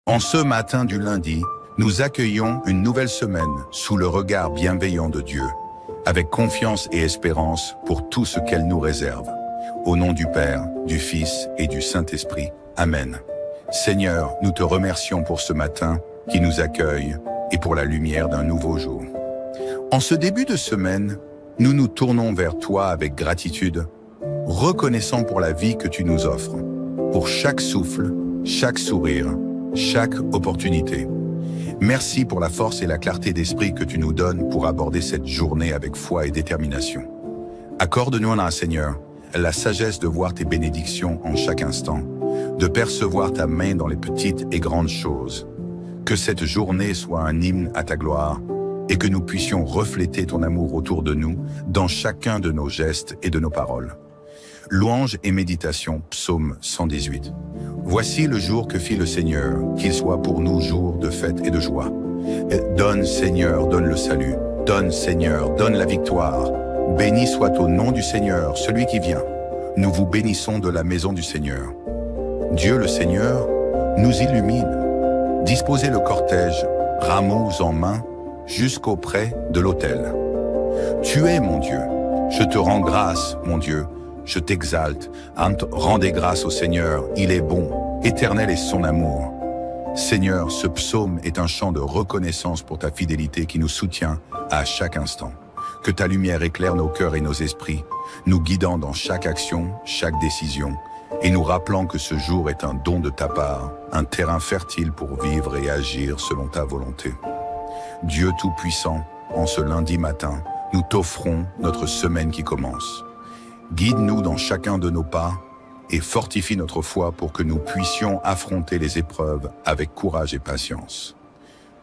En ce matin du lundi, nous accueillons une nouvelle semaine sous le regard bienveillant de Dieu, avec confiance et espérance pour tout ce qu'elle nous réserve. Au nom du Père, du Fils et du Saint-Esprit. Amen. Seigneur, nous te remercions pour ce matin qui nous accueille et pour la lumière d'un nouveau jour. En ce début de semaine, nous nous tournons vers toi avec gratitude, reconnaissant pour la vie que tu nous offres, pour chaque souffle, chaque sourire, chaque opportunité. Merci pour la force et la clarté d'esprit que tu nous donnes pour aborder cette journée avec foi et détermination. Accorde-nous, Seigneur, la sagesse de voir tes bénédictions en chaque instant, de percevoir ta main dans les petites et grandes choses. Que cette journée soit un hymne à ta gloire et que nous puissions refléter ton amour autour de nous dans chacun de nos gestes et de nos paroles. Louange et méditation, psaume 118. Voici le jour que fit le Seigneur, qu'il soit pour nous jour de fête et de joie. Donne, Seigneur, donne le salut. Donne, Seigneur, donne la victoire. Béni soit au nom du Seigneur, celui qui vient. Nous vous bénissons de la maison du Seigneur. Dieu le Seigneur nous illumine. Disposez le cortège, rameaux en main, jusqu'auprès de l'autel. Tu es mon Dieu. Je te rends grâce, mon Dieu. Je t'exalte. Rendez grâce au Seigneur. Il est bon. Éternel est son amour. Seigneur, ce psaume est un chant de reconnaissance pour ta fidélité qui nous soutient à chaque instant. Que ta lumière éclaire nos cœurs et nos esprits, nous guidant dans chaque action, chaque décision, et nous rappelant que ce jour est un don de ta part, un terrain fertile pour vivre et agir selon ta volonté. Dieu Tout-Puissant, en ce lundi matin, nous t'offrons notre semaine qui commence. Guide-nous dans chacun de nos pas et fortifie notre foi pour que nous puissions affronter les épreuves avec courage et patience.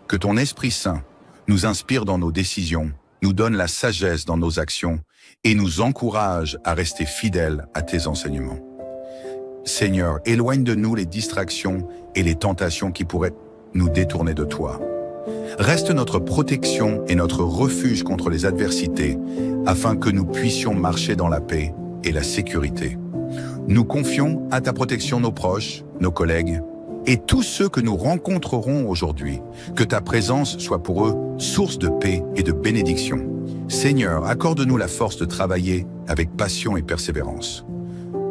Que ton Esprit Saint nous inspire dans nos décisions, nous donne la sagesse dans nos actions et nous encourage à rester fidèles à tes enseignements. Seigneur, éloigne de nous les distractions et les tentations qui pourraient nous détourner de toi. Reste notre protection et notre refuge contre les adversités, afin que nous puissions marcher dans la paix et la sécurité. Nous confions à ta protection nos proches, nos collègues, et tous ceux que nous rencontrerons aujourd'hui, que ta présence soit pour eux source de paix et de bénédiction. Seigneur, accorde-nous la force de travailler avec passion et persévérance,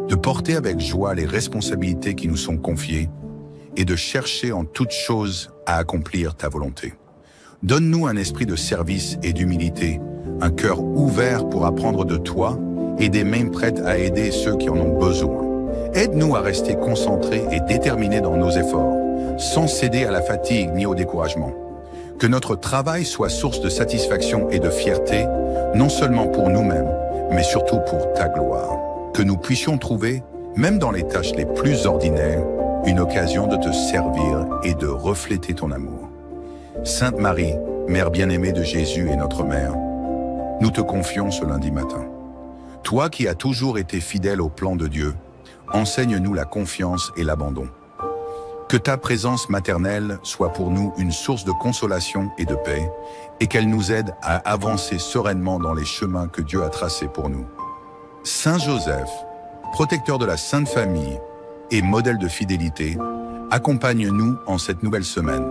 de porter avec joie les responsabilités qui nous sont confiées et de chercher en toutes choses à accomplir ta volonté. Donne-nous un esprit de service et d'humilité, un cœur ouvert pour apprendre de toi et des mains prêtes à aider ceux qui en ont besoin. Aide-nous à rester concentrés et déterminés dans nos efforts, sans céder à la fatigue ni au découragement. Que notre travail soit source de satisfaction et de fierté, non seulement pour nous-mêmes, mais surtout pour ta gloire. Que nous puissions trouver, même dans les tâches les plus ordinaires, une occasion de te servir et de refléter ton amour. Sainte Marie, Mère bien-aimée de Jésus et notre Mère, nous te confions ce lundi matin. Toi qui as toujours été fidèle au plan de Dieu, enseigne-nous la confiance et l'abandon. Que ta présence maternelle soit pour nous une source de consolation et de paix, et qu'elle nous aide à avancer sereinement dans les chemins que Dieu a tracés pour nous. Saint Joseph, protecteur de la Sainte Famille et modèle de fidélité, accompagne-nous en cette nouvelle semaine.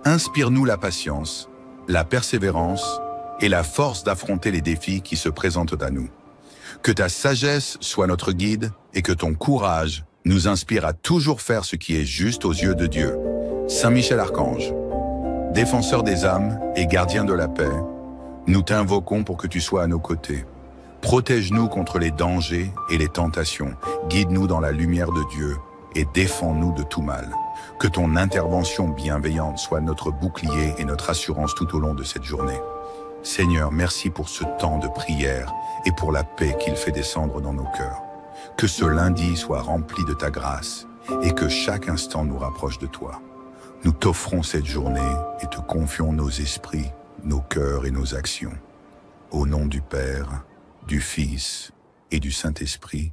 Inspire-nous la patience, la persévérance et la force d'affronter les défis qui se présentent à nous. Que ta sagesse soit notre guide et que ton courage nous inspire à toujours faire ce qui est juste aux yeux de Dieu. Saint Michel Archange, défenseur des âmes et gardien de la paix, nous t'invoquons pour que tu sois à nos côtés. Protège-nous contre les dangers et les tentations, guide-nous dans la lumière de Dieu et défends-nous de tout mal. Que ton intervention bienveillante soit notre bouclier et notre assurance tout au long de cette journée. Seigneur, merci pour ce temps de prière et pour la paix qu'il fait descendre dans nos cœurs. Que ce lundi soit rempli de ta grâce et que chaque instant nous rapproche de toi. Nous t'offrons cette journée et te confions nos esprits, nos cœurs et nos actions. Au nom du Père, du Fils et du Saint-Esprit.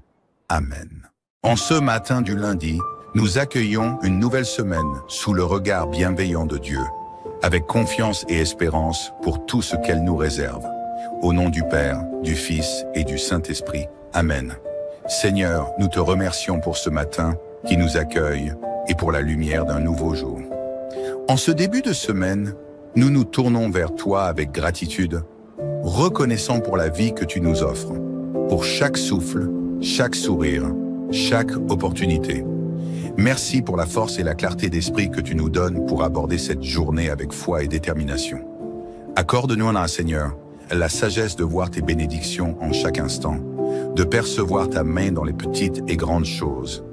Amen. En ce matin du lundi, nous accueillons une nouvelle semaine sous le regard bienveillant de Dieu, avec confiance et espérance pour tout ce qu'elle nous réserve. Au nom du Père, du Fils et du Saint-Esprit. Amen. Seigneur, nous te remercions pour ce matin qui nous accueille et pour la lumière d'un nouveau jour. En ce début de semaine, nous nous tournons vers toi avec gratitude, reconnaissant pour la vie que tu nous offres, pour chaque souffle, chaque sourire, chaque opportunité. Merci pour la force et la clarté d'esprit que tu nous donnes pour aborder cette journée avec foi et détermination. Accorde-nous, Seigneur, la sagesse de voir tes bénédictions en chaque instant, de percevoir ta main dans les petites et grandes choses.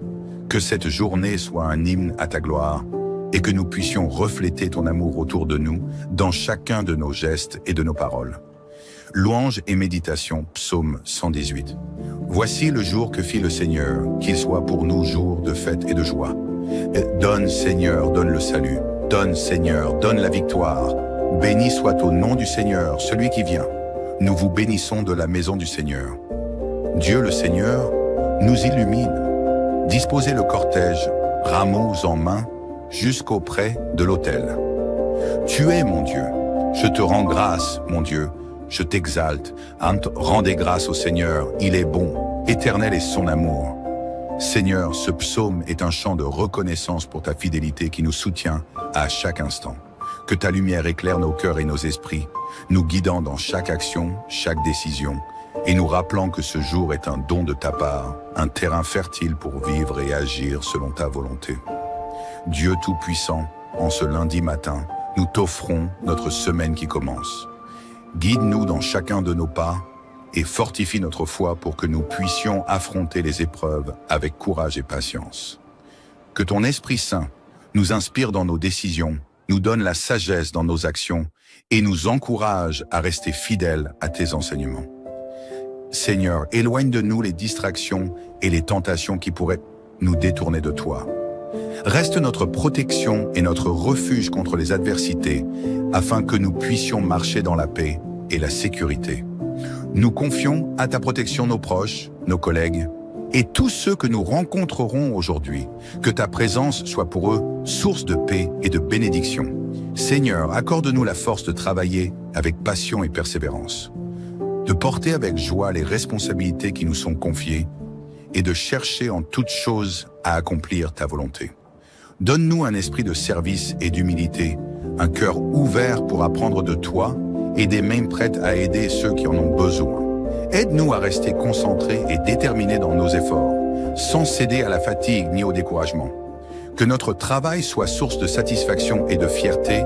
Que cette journée soit un hymne à ta gloire et que nous puissions refléter ton amour autour de nous dans chacun de nos gestes et de nos paroles. Louange et méditation, psaume 118. Voici le jour que fit le Seigneur, qu'il soit pour nous jour de fête et de joie. Donne, Seigneur, donne le salut. Donne, Seigneur, donne la victoire. Béni soit au nom du Seigneur, celui qui vient. Nous vous bénissons de la maison du Seigneur. Dieu le Seigneur nous illumine. Disposez le cortège, rameaux en main, jusqu'auprès de l'autel. Tu es mon Dieu. Je te rends grâce, mon Dieu. Je t'exalte. Rendez grâce au Seigneur. Il est bon. Éternel est son amour. Seigneur, ce psaume est un chant de reconnaissance pour ta fidélité qui nous soutient à chaque instant. Que ta lumière éclaire nos cœurs et nos esprits, nous guidant dans chaque action, chaque décision, et nous rappelant que ce jour est un don de ta part, un terrain fertile pour vivre et agir selon ta volonté. Dieu Tout-Puissant, en ce lundi matin, nous t'offrons notre semaine qui commence. Guide-nous dans chacun de nos pas et fortifie notre foi pour que nous puissions affronter les épreuves avec courage et patience. Que ton Esprit Saint nous inspire dans nos décisions, nous donne la sagesse dans nos actions et nous encourage à rester fidèles à tes enseignements. Seigneur, éloigne de nous les distractions et les tentations qui pourraient nous détourner de toi. Reste notre protection et notre refuge contre les adversités, afin que nous puissions marcher dans la paix et la sécurité. Nous confions à ta protection nos proches, nos collègues, et tous ceux que nous rencontrerons aujourd'hui, que ta présence soit pour eux source de paix et de bénédiction. Seigneur, accorde-nous la force de travailler avec passion et persévérance, de porter avec joie les responsabilités qui nous sont confiées et de chercher en toutes choses à accomplir ta volonté. Donne-nous un esprit de service et d'humilité, un cœur ouvert pour apprendre de toi et des mains prêtes à aider ceux qui en ont besoin. Aide-nous à rester concentrés et déterminés dans nos efforts, sans céder à la fatigue ni au découragement. Que notre travail soit source de satisfaction et de fierté,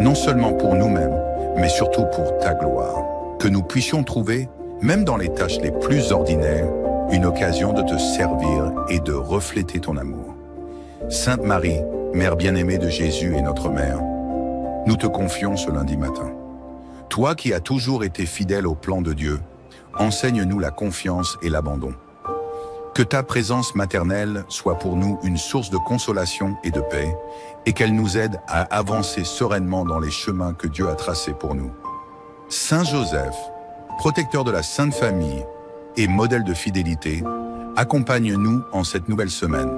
non seulement pour nous-mêmes, mais surtout pour ta gloire. Que nous puissions trouver, même dans les tâches les plus ordinaires, une occasion de te servir et de refléter ton amour. Sainte Marie, Mère bien-aimée de Jésus et notre Mère, nous te confions ce lundi matin. Toi qui as toujours été fidèle au plan de Dieu, enseigne-nous la confiance et l'abandon. Que ta présence maternelle soit pour nous une source de consolation et de paix, et qu'elle nous aide à avancer sereinement dans les chemins que Dieu a tracés pour nous. Saint Joseph, protecteur de la Sainte Famille et modèle de fidélité, accompagne-nous en cette nouvelle semaine.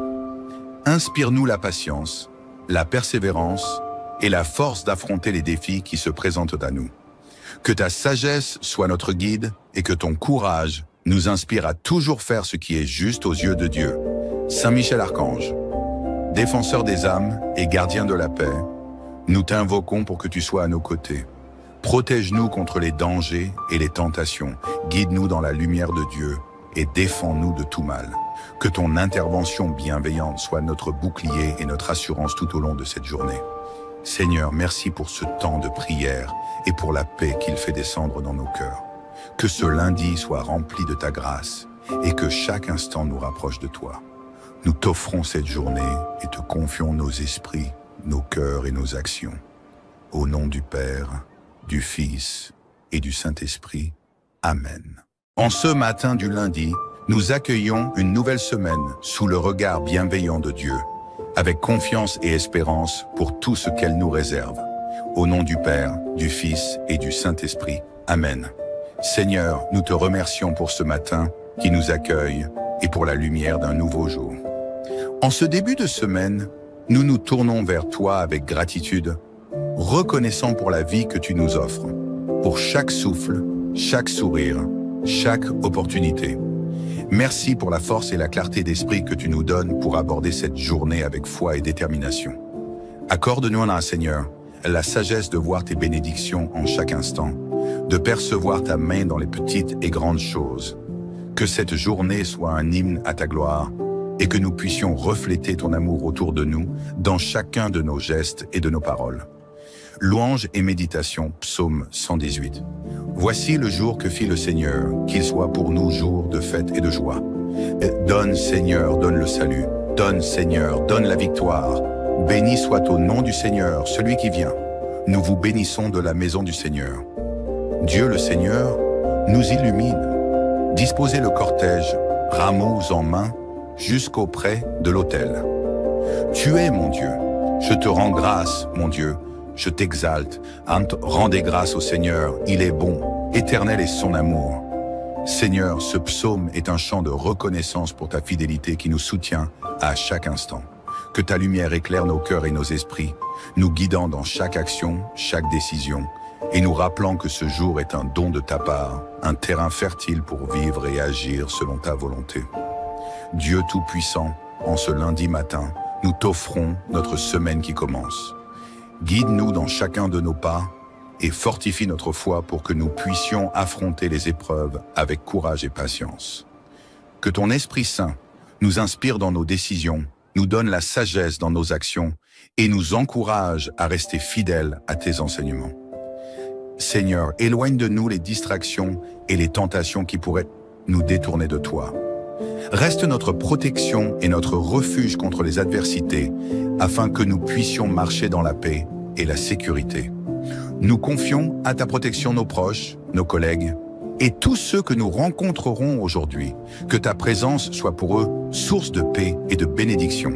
Inspire-nous la patience, la persévérance et la force d'affronter les défis qui se présentent à nous. Que ta sagesse soit notre guide et que ton courage nous inspire à toujours faire ce qui est juste aux yeux de Dieu. Saint Michel Archange, défenseur des âmes et gardien de la paix, nous t'invoquons pour que tu sois à nos côtés. Protège-nous contre les dangers et les tentations, guide-nous dans la lumière de Dieu et défends-nous de tout mal. Que ton intervention bienveillante soit notre bouclier et notre assurance tout au long de cette journée. Seigneur, merci pour ce temps de prière et pour la paix qu'il fait descendre dans nos cœurs. Que ce lundi soit rempli de ta grâce et que chaque instant nous rapproche de toi. Nous t'offrons cette journée et te confions nos esprits, nos cœurs et nos actions. Au nom du Père, du Fils et du Saint-Esprit. Amen. En ce matin du lundi, nous accueillons une nouvelle semaine sous le regard bienveillant de Dieu, avec confiance et espérance pour tout ce qu'elle nous réserve. Au nom du Père, du Fils et du Saint-Esprit. Amen. Seigneur, nous te remercions pour ce matin qui nous accueille et pour la lumière d'un nouveau jour. En ce début de semaine, nous nous tournons vers toi avec gratitude, reconnaissant pour la vie que tu nous offres, pour chaque souffle, chaque sourire, chaque opportunité. Merci pour la force et la clarté d'esprit que tu nous donnes pour aborder cette journée avec foi et détermination. Accorde-nous, Seigneur, la sagesse de voir tes bénédictions en chaque instant, de percevoir ta main dans les petites et grandes choses. Que cette journée soit un hymne à ta gloire et que nous puissions refléter ton amour autour de nous dans chacun de nos gestes et de nos paroles. Louange et méditation, psaume 118. Voici le jour que fit le Seigneur, qu'il soit pour nous jour de fête et de joie. Donne, Seigneur, donne le salut. Donne, Seigneur, donne la victoire. Béni soit au nom du Seigneur, celui qui vient. Nous vous bénissons de la maison du Seigneur. Dieu le Seigneur nous illumine. Disposez le cortège, rameaux en main, jusqu'auprès de l'autel. Tu es mon Dieu. Je te rends grâce, mon Dieu. Je t'exalte. Rendez grâce au Seigneur. Il est bon. Éternel est son amour. Seigneur, ce psaume est un chant de reconnaissance pour ta fidélité qui nous soutient à chaque instant. Que ta lumière éclaire nos cœurs et nos esprits, nous guidant dans chaque action, chaque décision, et nous rappelant que ce jour est un don de ta part, un terrain fertile pour vivre et agir selon ta volonté. Dieu Tout-Puissant, en ce lundi matin, nous t'offrons notre semaine qui commence. Guide-nous dans chacun de nos pas et fortifie notre foi pour que nous puissions affronter les épreuves avec courage et patience. Que ton Esprit Saint nous inspire dans nos décisions, nous donne la sagesse dans nos actions et nous encourage à rester fidèles à tes enseignements. Seigneur, éloigne de nous les distractions et les tentations qui pourraient nous détourner de toi. Reste notre protection et notre refuge contre les adversités, afin que nous puissions marcher dans la paix et la sécurité. Nous confions à ta protection nos proches, nos collègues et tous ceux que nous rencontrerons aujourd'hui. Que ta présence soit pour eux source de paix et de bénédiction.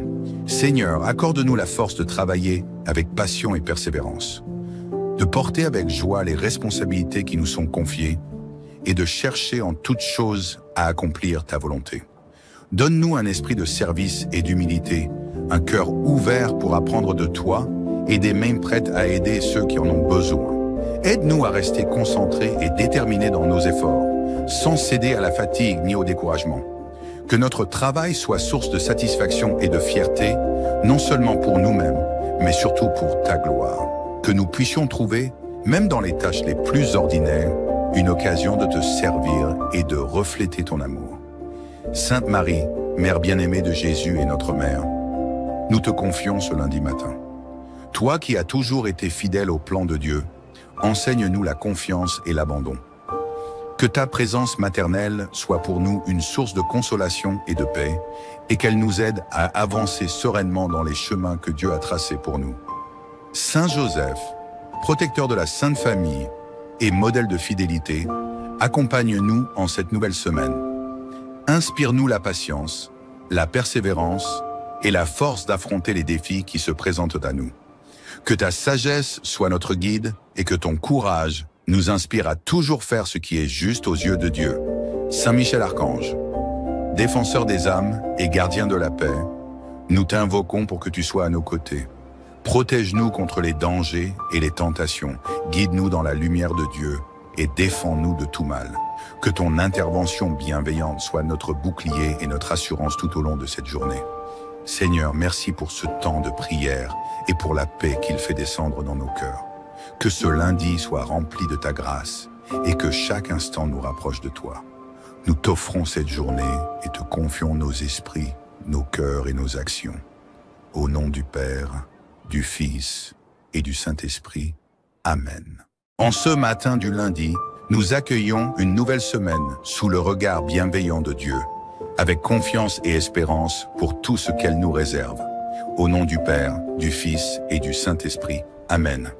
Seigneur, accorde-nous la force de travailler avec passion et persévérance, de porter avec joie les responsabilités qui nous sont confiées et de chercher en toutes choses à accomplir ta volonté. Donne-nous un esprit de service et d'humilité, un cœur ouvert pour apprendre de toi et des mains prêtes à aider ceux qui en ont besoin. Aide-nous à rester concentrés et déterminés dans nos efforts, sans céder à la fatigue ni au découragement. Que notre travail soit source de satisfaction et de fierté, non seulement pour nous-mêmes, mais surtout pour ta gloire. Que nous puissions trouver, même dans les tâches les plus ordinaires, une occasion de te servir et de refléter ton amour. Sainte Marie, Mère bien-aimée de Jésus et notre Mère, nous te confions ce lundi matin. Toi qui as toujours été fidèle au plan de Dieu, enseigne-nous la confiance et l'abandon. Que ta présence maternelle soit pour nous une source de consolation et de paix, et qu'elle nous aide à avancer sereinement dans les chemins que Dieu a tracés pour nous. Saint Joseph, protecteur de la Sainte Famille et modèle de fidélité, accompagne-nous en cette nouvelle semaine. Inspire-nous la patience, la persévérance et la force d'affronter les défis qui se présentent à nous. Que ta sagesse soit notre guide et que ton courage nous inspire à toujours faire ce qui est juste aux yeux de Dieu. Saint Michel Archange, défenseur des âmes et gardien de la paix, nous t'invoquons pour que tu sois à nos côtés. Protège-nous contre les dangers et les tentations, guide-nous dans la lumière de Dieu et défends-nous de tout mal. Que ton intervention bienveillante soit notre bouclier et notre assurance tout au long de cette journée. Seigneur, merci pour ce temps de prière et pour la paix qu'il fait descendre dans nos cœurs. Que ce lundi soit rempli de ta grâce et que chaque instant nous rapproche de toi. Nous t'offrons cette journée et te confions nos esprits, nos cœurs et nos actions. Au nom du Père, du Fils et du Saint-Esprit. Amen. En ce matin du lundi, nous accueillons une nouvelle semaine sous le regard bienveillant de Dieu, avec confiance et espérance pour tout ce qu'elle nous réserve. Au nom du Père, du Fils et du Saint-Esprit. Amen.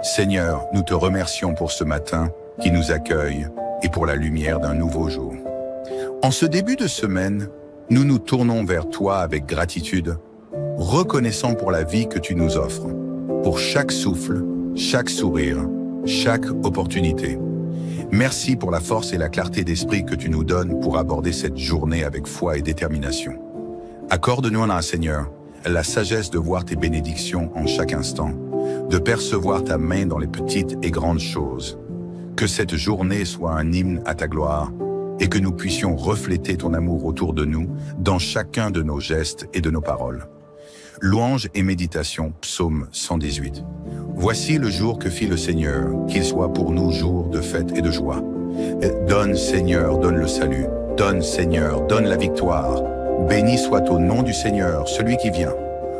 Seigneur, nous te remercions pour ce matin qui nous accueille et pour la lumière d'un nouveau jour. En ce début de semaine, nous nous tournons vers toi avec gratitude, reconnaissant pour la vie que tu nous offres, pour chaque souffle, chaque sourire, chaque opportunité. Merci pour la force et la clarté d'esprit que tu nous donnes pour aborder cette journée avec foi et détermination. Accorde-nous, Seigneur, la sagesse de voir tes bénédictions en chaque instant, de percevoir ta main dans les petites et grandes choses. Que cette journée soit un hymne à ta gloire et que nous puissions refléter ton amour autour de nous dans chacun de nos gestes et de nos paroles. Louange et méditation, psaume 118. Voici le jour que fit le Seigneur, qu'il soit pour nous jour de fête et de joie. Donne Seigneur, donne le salut. Donne Seigneur, donne la victoire. Béni soit au nom du Seigneur, celui qui vient.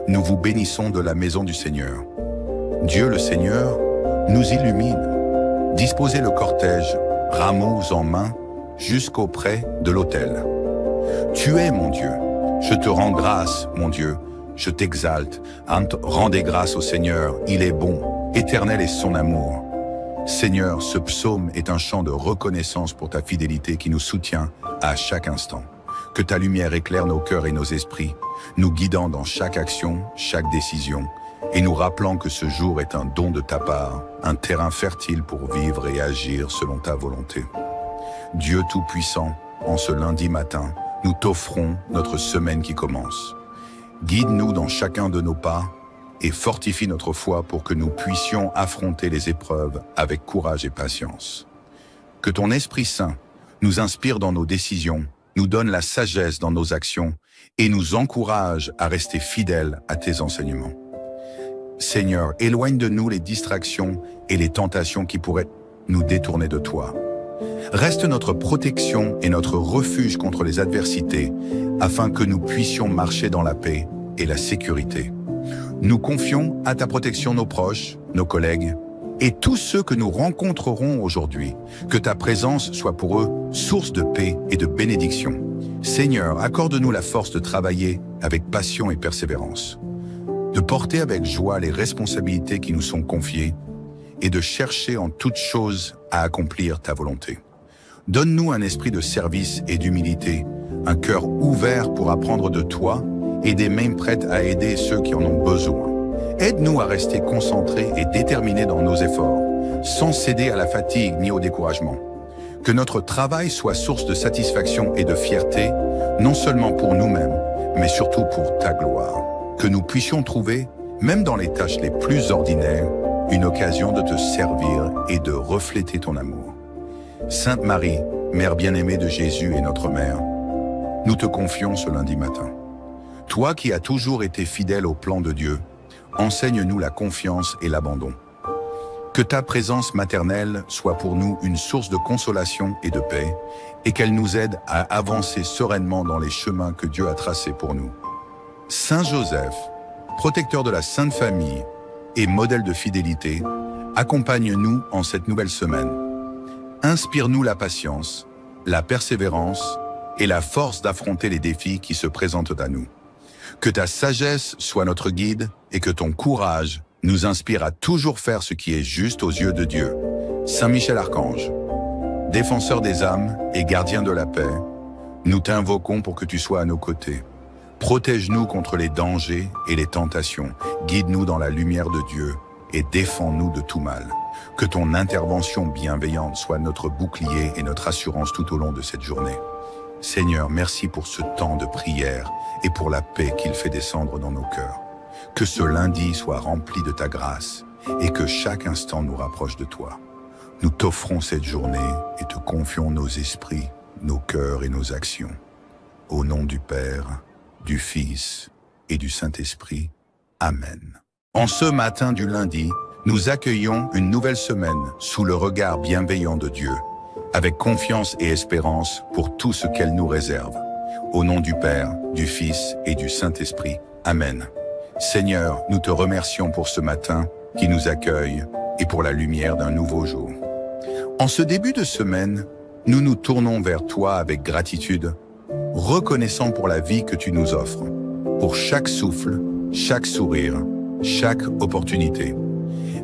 Nous vous bénissons de la maison du Seigneur. Dieu le Seigneur nous illumine. Disposez le cortège, rameaux en main, jusqu'auprès de l'autel. Tu es mon Dieu. Je te rends grâce, mon Dieu. Je t'exalte. Rendez grâce au Seigneur. Il est bon. Éternel est son amour. Seigneur, ce psaume est un chant de reconnaissance pour ta fidélité qui nous soutient à chaque instant. Que ta lumière éclaire nos cœurs et nos esprits, nous guidant dans chaque action, chaque décision, et nous rappelant que ce jour est un don de ta part, un terrain fertile pour vivre et agir selon ta volonté. Dieu Tout-Puissant, en ce lundi matin, nous t'offrons notre semaine qui commence. Guide-nous dans chacun de nos pas et fortifie notre foi pour que nous puissions affronter les épreuves avec courage et patience. Que ton Esprit Saint nous inspire dans nos décisions, nous donne la sagesse dans nos actions et nous encourage à rester fidèles à tes enseignements. Seigneur, éloigne de nous les distractions et les tentations qui pourraient nous détourner de toi. Reste notre protection et notre refuge contre les adversités, afin que nous puissions marcher dans la paix et la sécurité. Nous confions à ta protection nos proches, nos collègues, et tous ceux que nous rencontrerons aujourd'hui, que ta présence soit pour eux source de paix et de bénédiction. Seigneur, accorde-nous la force de travailler avec passion et persévérance, de porter avec joie les responsabilités qui nous sont confiées et de chercher en toutes choses à accomplir ta volonté. Donne-nous un esprit de service et d'humilité, un cœur ouvert pour apprendre de toi et des mains prêtes à aider ceux qui en ont besoin. Aide-nous à rester concentrés et déterminés dans nos efforts, sans céder à la fatigue ni au découragement. Que notre travail soit source de satisfaction et de fierté, non seulement pour nous-mêmes, mais surtout pour ta gloire. Que nous puissions trouver, même dans les tâches les plus ordinaires, une occasion de te servir et de refléter ton amour. Sainte Marie, Mère bien-aimée de Jésus et notre Mère, nous te confions ce lundi matin. Toi qui as toujours été fidèle au plan de Dieu, enseigne-nous la confiance et l'abandon. Que ta présence maternelle soit pour nous une source de consolation et de paix, et qu'elle nous aide à avancer sereinement dans les chemins que Dieu a tracés pour nous. Saint Joseph, protecteur de la Sainte Famille et modèle de fidélité, accompagne-nous en cette nouvelle semaine. Inspire-nous la patience, la persévérance et la force d'affronter les défis qui se présentent à nous. Que ta sagesse soit notre guide et que ton courage nous inspire à toujours faire ce qui est juste aux yeux de Dieu. Saint Michel Archange, défenseur des âmes et gardien de la paix, nous t'invoquons pour que tu sois à nos côtés. Protège-nous contre les dangers et les tentations, guide-nous dans la lumière de Dieu et défends-nous de tout mal. Que ton intervention bienveillante soit notre bouclier et notre assurance tout au long de cette journée. Seigneur, merci pour ce temps de prière et pour la paix qu'il fait descendre dans nos cœurs. Que ce lundi soit rempli de ta grâce et que chaque instant nous rapproche de toi. Nous t'offrons cette journée et te confions nos esprits, nos cœurs et nos actions. Au nom du Père, du Fils et du Saint-Esprit. Amen. En ce matin du lundi, nous accueillons une nouvelle semaine sous le regard bienveillant de Dieu, avec confiance et espérance pour tout ce qu'elle nous réserve. Au nom du Père, du Fils et du Saint-Esprit. Amen. Seigneur, nous te remercions pour ce matin qui nous accueille et pour la lumière d'un nouveau jour. En ce début de semaine, nous nous tournons vers toi avec gratitude, reconnaissant pour la vie que tu nous offres, pour chaque souffle, chaque sourire, chaque opportunité.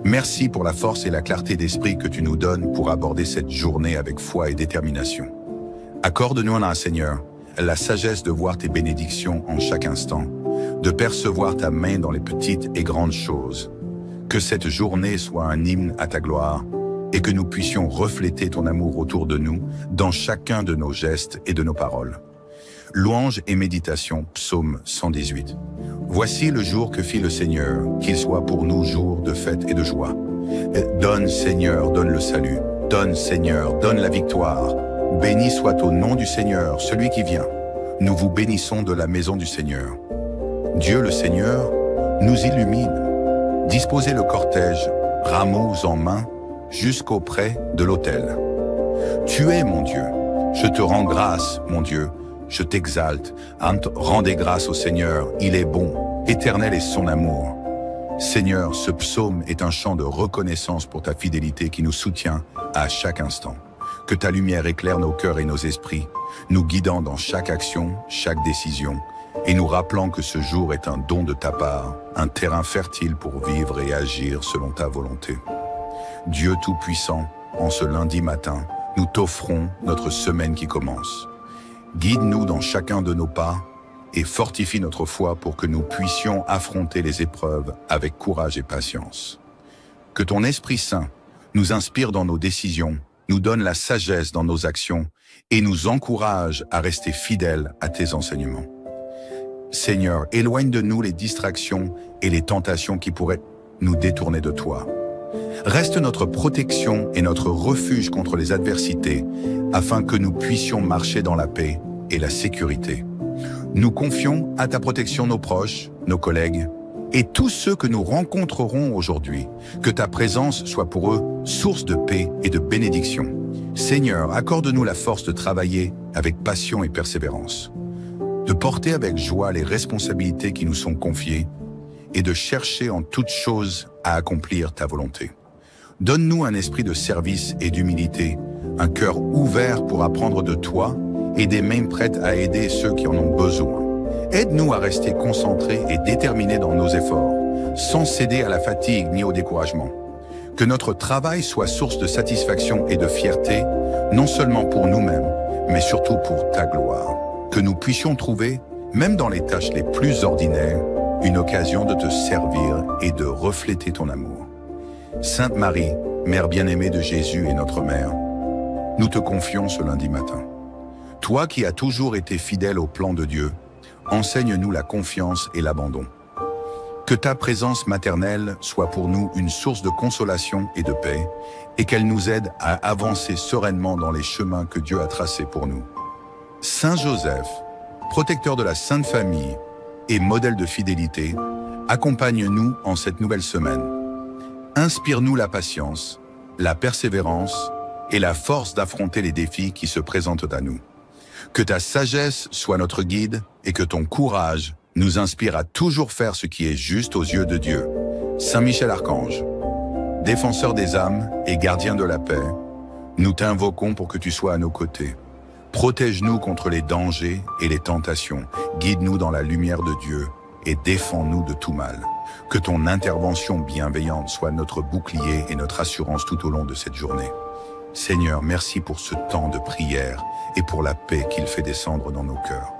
Merci pour la force et la clarté d'esprit que tu nous donnes pour aborder cette journée avec foi et détermination. Accorde-nous, Seigneur, la sagesse de voir tes bénédictions en chaque instant, de percevoir ta main dans les petites et grandes choses. Que cette journée soit un hymne à ta gloire et que nous puissions refléter ton amour autour de nous dans chacun de nos gestes et de nos paroles. Louange et méditation, psaume 118. Voici le jour que fit le Seigneur, qu'il soit pour nous jour de fête et de joie. Donne Seigneur, donne le salut. Donne Seigneur, donne la victoire. Béni soit au nom du Seigneur, celui qui vient. Nous vous bénissons de la maison du Seigneur. Dieu le Seigneur nous illumine. Disposez le cortège, rameaux en main, jusqu'auprès de l'autel. Tu es mon Dieu. Je te rends grâce, mon Dieu. Je t'exalte. Rendez grâce au Seigneur. Il est bon. Éternel est son amour. Seigneur, ce psaume est un chant de reconnaissance pour ta fidélité qui nous soutient à chaque instant. Que ta lumière éclaire nos cœurs et nos esprits, nous guidant dans chaque action, chaque décision, et nous rappelant que ce jour est un don de ta part, un terrain fertile pour vivre et agir selon ta volonté. Dieu Tout-Puissant, en ce lundi matin, nous t'offrons notre semaine qui commence. Guide-nous dans chacun de nos pas et fortifie notre foi pour que nous puissions affronter les épreuves avec courage et patience. Que ton Esprit Saint nous inspire dans nos décisions, nous donne la sagesse dans nos actions et nous encourage à rester fidèles à tes enseignements. Seigneur, éloigne de nous les distractions et les tentations qui pourraient nous détourner de toi. Reste notre protection et notre refuge contre les adversités, afin que nous puissions marcher dans la paix et la sécurité. Nous confions à ta protection nos proches, nos collègues, et tous ceux que nous rencontrerons aujourd'hui, que ta présence soit pour eux source de paix et de bénédiction. Seigneur, accorde-nous la force de travailler avec passion et persévérance, de porter avec joie les responsabilités qui nous sont confiées et de chercher en toutes choses à accomplir ta volonté. Donne-nous un esprit de service et d'humilité, un cœur ouvert pour apprendre de toi et des mains prêtes à aider ceux qui en ont besoin. Aide-nous à rester concentrés et déterminés dans nos efforts, sans céder à la fatigue ni au découragement. Que notre travail soit source de satisfaction et de fierté, non seulement pour nous-mêmes, mais surtout pour ta gloire. Que nous puissions trouver, même dans les tâches les plus ordinaires, une occasion de te servir et de refléter ton amour. Sainte Marie, Mère bien-aimée de Jésus et notre Mère, nous te confions ce lundi matin. Toi qui as toujours été fidèle au plan de Dieu, enseigne-nous la confiance et l'abandon. Que ta présence maternelle soit pour nous une source de consolation et de paix, et qu'elle nous aide à avancer sereinement dans les chemins que Dieu a tracés pour nous. Saint Joseph, protecteur de la Sainte Famille et modèle de fidélité, accompagne-nous en cette nouvelle semaine. Inspire-nous la patience, la persévérance et la force d'affronter les défis qui se présentent à nous. Que ta sagesse soit notre guide et que ton courage nous inspire à toujours faire ce qui est juste aux yeux de Dieu. Saint Michel Archange, défenseur des âmes et gardien de la paix, nous t'invoquons pour que tu sois à nos côtés. Protège-nous contre les dangers et les tentations, guide-nous dans la lumière de Dieu et défends-nous de tout mal. Que ton intervention bienveillante soit notre bouclier et notre assurance tout au long de cette journée. Seigneur, merci pour ce temps de prière et pour la paix qu'il fait descendre dans nos cœurs.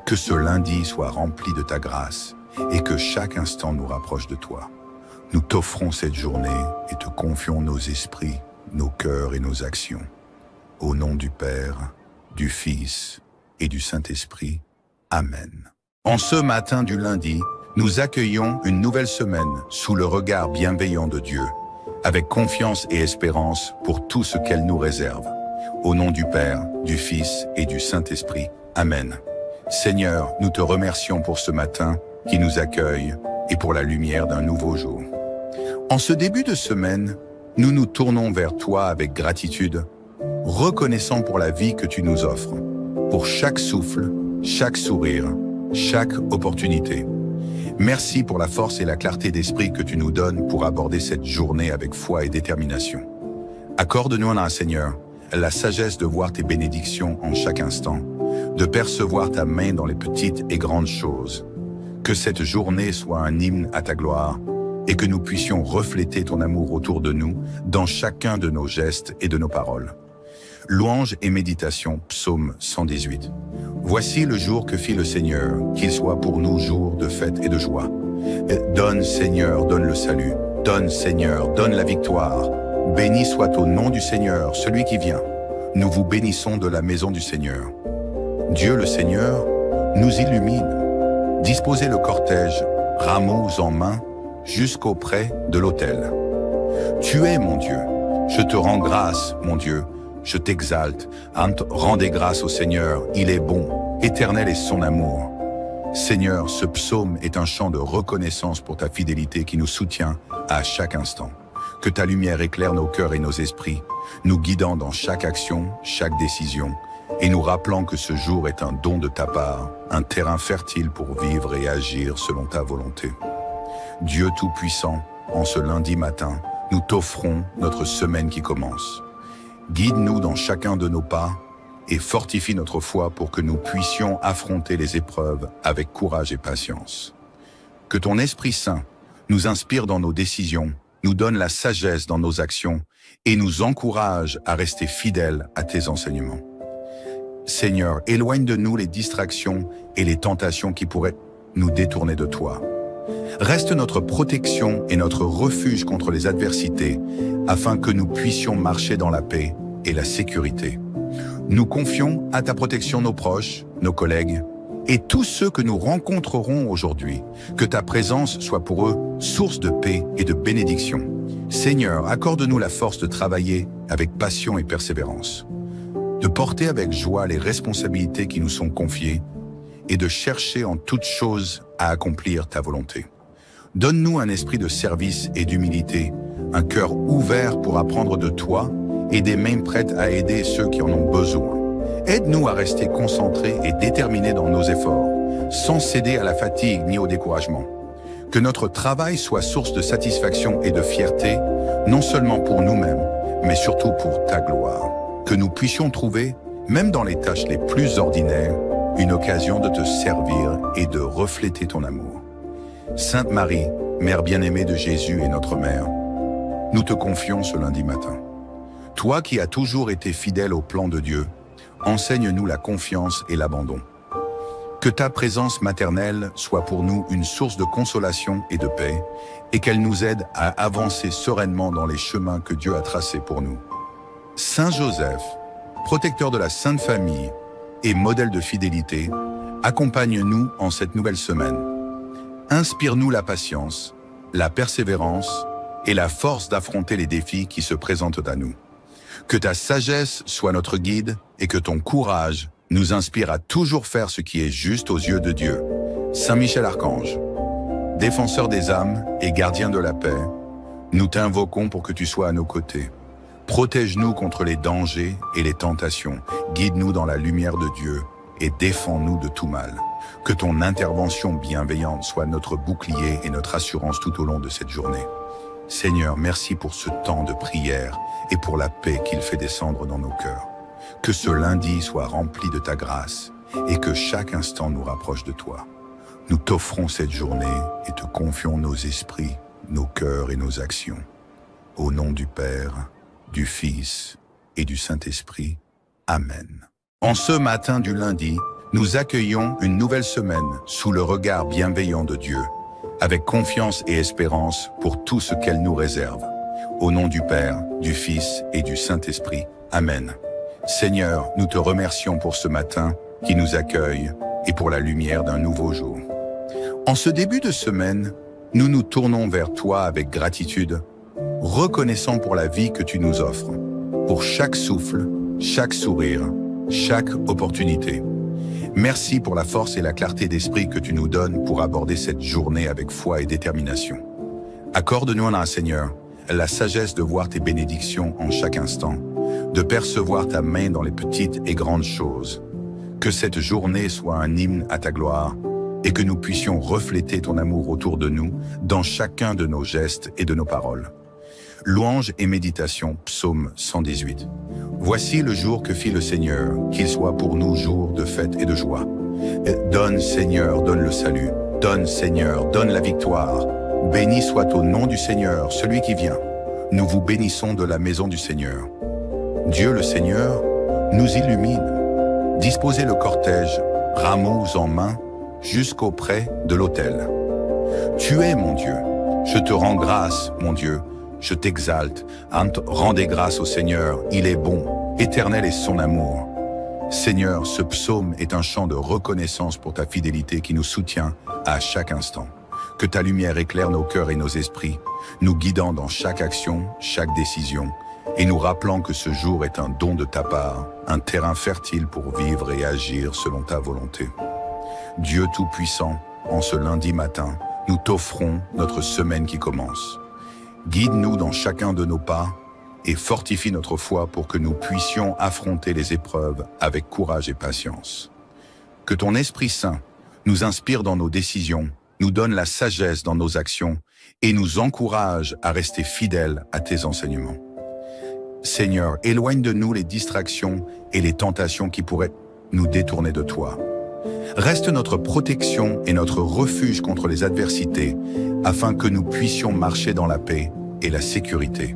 Que ce lundi soit rempli de ta grâce et que chaque instant nous rapproche de toi. Nous t'offrons cette journée et te confions nos esprits, nos cœurs et nos actions. Au nom du Père, du Fils et du Saint-Esprit. Amen. En ce matin du lundi, nous accueillons une nouvelle semaine sous le regard bienveillant de Dieu, avec confiance et espérance pour tout ce qu'elle nous réserve. Au nom du Père, du Fils et du Saint-Esprit. Amen. Seigneur, nous te remercions pour ce matin qui nous accueille et pour la lumière d'un nouveau jour. En ce début de semaine, nous nous tournons vers toi avec gratitude, reconnaissant pour la vie que tu nous offres, pour chaque souffle, chaque sourire, chaque opportunité. Merci pour la force et la clarté d'esprit que tu nous donnes pour aborder cette journée avec foi et détermination. Accorde-nous, Seigneur, la sagesse de voir tes bénédictions en chaque instant, de percevoir ta main dans les petites et grandes choses. Que cette journée soit un hymne à ta gloire et que nous puissions refléter ton amour autour de nous dans chacun de nos gestes et de nos paroles. Louange et méditation, psaume 118. Voici le jour que fit le Seigneur, qu'il soit pour nous jour de fête et de joie. Donne, Seigneur, donne le salut. Donne, Seigneur, donne la victoire. Béni soit au nom du Seigneur, celui qui vient. Nous vous bénissons de la maison du Seigneur. Dieu le Seigneur nous illumine. Disposez le cortège, rameaux en main, jusqu'auprès de l'autel. Tu es mon Dieu. Je te rends grâce, mon Dieu. je t'exalte. Rendez grâce au Seigneur, il est bon, éternel est son amour. Seigneur, ce psaume est un chant de reconnaissance pour ta fidélité qui nous soutient à chaque instant. Que ta lumière éclaire nos cœurs et nos esprits, nous guidant dans chaque action, chaque décision, et nous rappelant que ce jour est un don de ta part, un terrain fertile pour vivre et agir selon ta volonté. Dieu Tout-Puissant, en ce lundi matin, nous t'offrons notre semaine qui commence. Guide-nous dans chacun de nos pas et fortifie notre foi pour que nous puissions affronter les épreuves avec courage et patience. Que ton Esprit Saint nous inspire dans nos décisions, nous donne la sagesse dans nos actions et nous encourage à rester fidèles à tes enseignements. Seigneur, éloigne de nous les distractions et les tentations qui pourraient nous détourner de toi. Reste notre protection et notre refuge contre les adversités, afin que nous puissions marcher dans la paix et la sécurité. Nous confions à ta protection nos proches, nos collègues et tous ceux que nous rencontrerons aujourd'hui. Que ta présence soit pour eux source de paix et de bénédiction. Seigneur, accorde-nous la force de travailler avec passion et persévérance, de porter avec joie les responsabilités qui nous sont confiées et de chercher en toutes choses à accomplir ta volonté. Donne-nous un esprit de service et d'humilité, un cœur ouvert pour apprendre de toi et des mains prêtes à aider ceux qui en ont besoin. Aide-nous à rester concentrés et déterminés dans nos efforts, sans céder à la fatigue ni au découragement. Que notre travail soit source de satisfaction et de fierté, non seulement pour nous-mêmes, mais surtout pour ta gloire. Que nous puissions trouver, même dans les tâches les plus ordinaires, une occasion de te servir et de refléter ton amour. Sainte Marie, Mère bien-aimée de Jésus et notre Mère, nous te confions ce lundi matin. Toi qui as toujours été fidèle au plan de Dieu, enseigne-nous la confiance et l'abandon. Que ta présence maternelle soit pour nous une source de consolation et de paix, et qu'elle nous aide à avancer sereinement dans les chemins que Dieu a tracés pour nous. Saint Joseph, protecteur de la Sainte Famille et modèle de fidélité, accompagne-nous en cette nouvelle semaine. Inspire-nous la patience, la persévérance et la force d'affronter les défis qui se présentent à nous. Que ta sagesse soit notre guide et que ton courage nous inspire à toujours faire ce qui est juste aux yeux de Dieu. Saint Michel Archange, défenseur des âmes et gardien de la paix, nous t'invoquons pour que tu sois à nos côtés. Protège-nous contre les dangers et les tentations, guide-nous dans la lumière de Dieu et défends-nous de tout mal. Que ton intervention bienveillante soit notre bouclier et notre assurance tout au long de cette journée. Seigneur, merci pour ce temps de prière et pour la paix qu'il fait descendre dans nos cœurs. Que ce lundi soit rempli de ta grâce et que chaque instant nous rapproche de toi. Nous t'offrons cette journée et te confions nos esprits, nos cœurs et nos actions. Au nom du Père, du Fils et du Saint-Esprit. Amen. En ce matin du lundi, nous accueillons une nouvelle semaine sous le regard bienveillant de Dieu, avec confiance et espérance pour tout ce qu'elle nous réserve. Au nom du Père, du Fils et du Saint-Esprit. Amen. Seigneur, nous te remercions pour ce matin qui nous accueille et pour la lumière d'un nouveau jour. En ce début de semaine, nous nous tournons vers toi avec gratitude, reconnaissant pour la vie que tu nous offres, pour chaque souffle, chaque sourire, chaque opportunité. Merci pour la force et la clarté d'esprit que tu nous donnes pour aborder cette journée avec foi et détermination. Accorde-nous, Seigneur, la sagesse de voir tes bénédictions en chaque instant, de percevoir ta main dans les petites et grandes choses. Que cette journée soit un hymne à ta gloire et que nous puissions refléter ton amour autour de nous dans chacun de nos gestes et de nos paroles. Louange et méditation, psaume 118. Voici le jour que fit le Seigneur, qu'il soit pour nous jour de fête et de joie. Donne, Seigneur, donne le salut. Donne, Seigneur, donne la victoire. Béni soit au nom du Seigneur, celui qui vient. Nous vous bénissons de la maison du Seigneur. Dieu le Seigneur nous illumine. Disposez le cortège, rameaux en main, jusqu'auprès de l'autel. Tu es mon Dieu. Je te rends grâce, mon Dieu. Je t'exalte. Rendez grâce au Seigneur. Il est bon. Éternel est son amour. Seigneur, ce psaume est un chant de reconnaissance pour ta fidélité qui nous soutient à chaque instant. Que ta lumière éclaire nos cœurs et nos esprits, nous guidant dans chaque action, chaque décision, et nous rappelant que ce jour est un don de ta part, un terrain fertile pour vivre et agir selon ta volonté. Dieu Tout-Puissant, en ce lundi matin, nous t'offrons notre semaine qui commence. Guide-nous dans chacun de nos pas et fortifie notre foi pour que nous puissions affronter les épreuves avec courage et patience. Que ton Esprit Saint nous inspire dans nos décisions, nous donne la sagesse dans nos actions et nous encourage à rester fidèles à tes enseignements. Seigneur, éloigne de nous les distractions et les tentations qui pourraient nous détourner de toi. Reste notre protection et notre refuge contre les adversités, afin que nous puissions marcher dans la paix et la sécurité.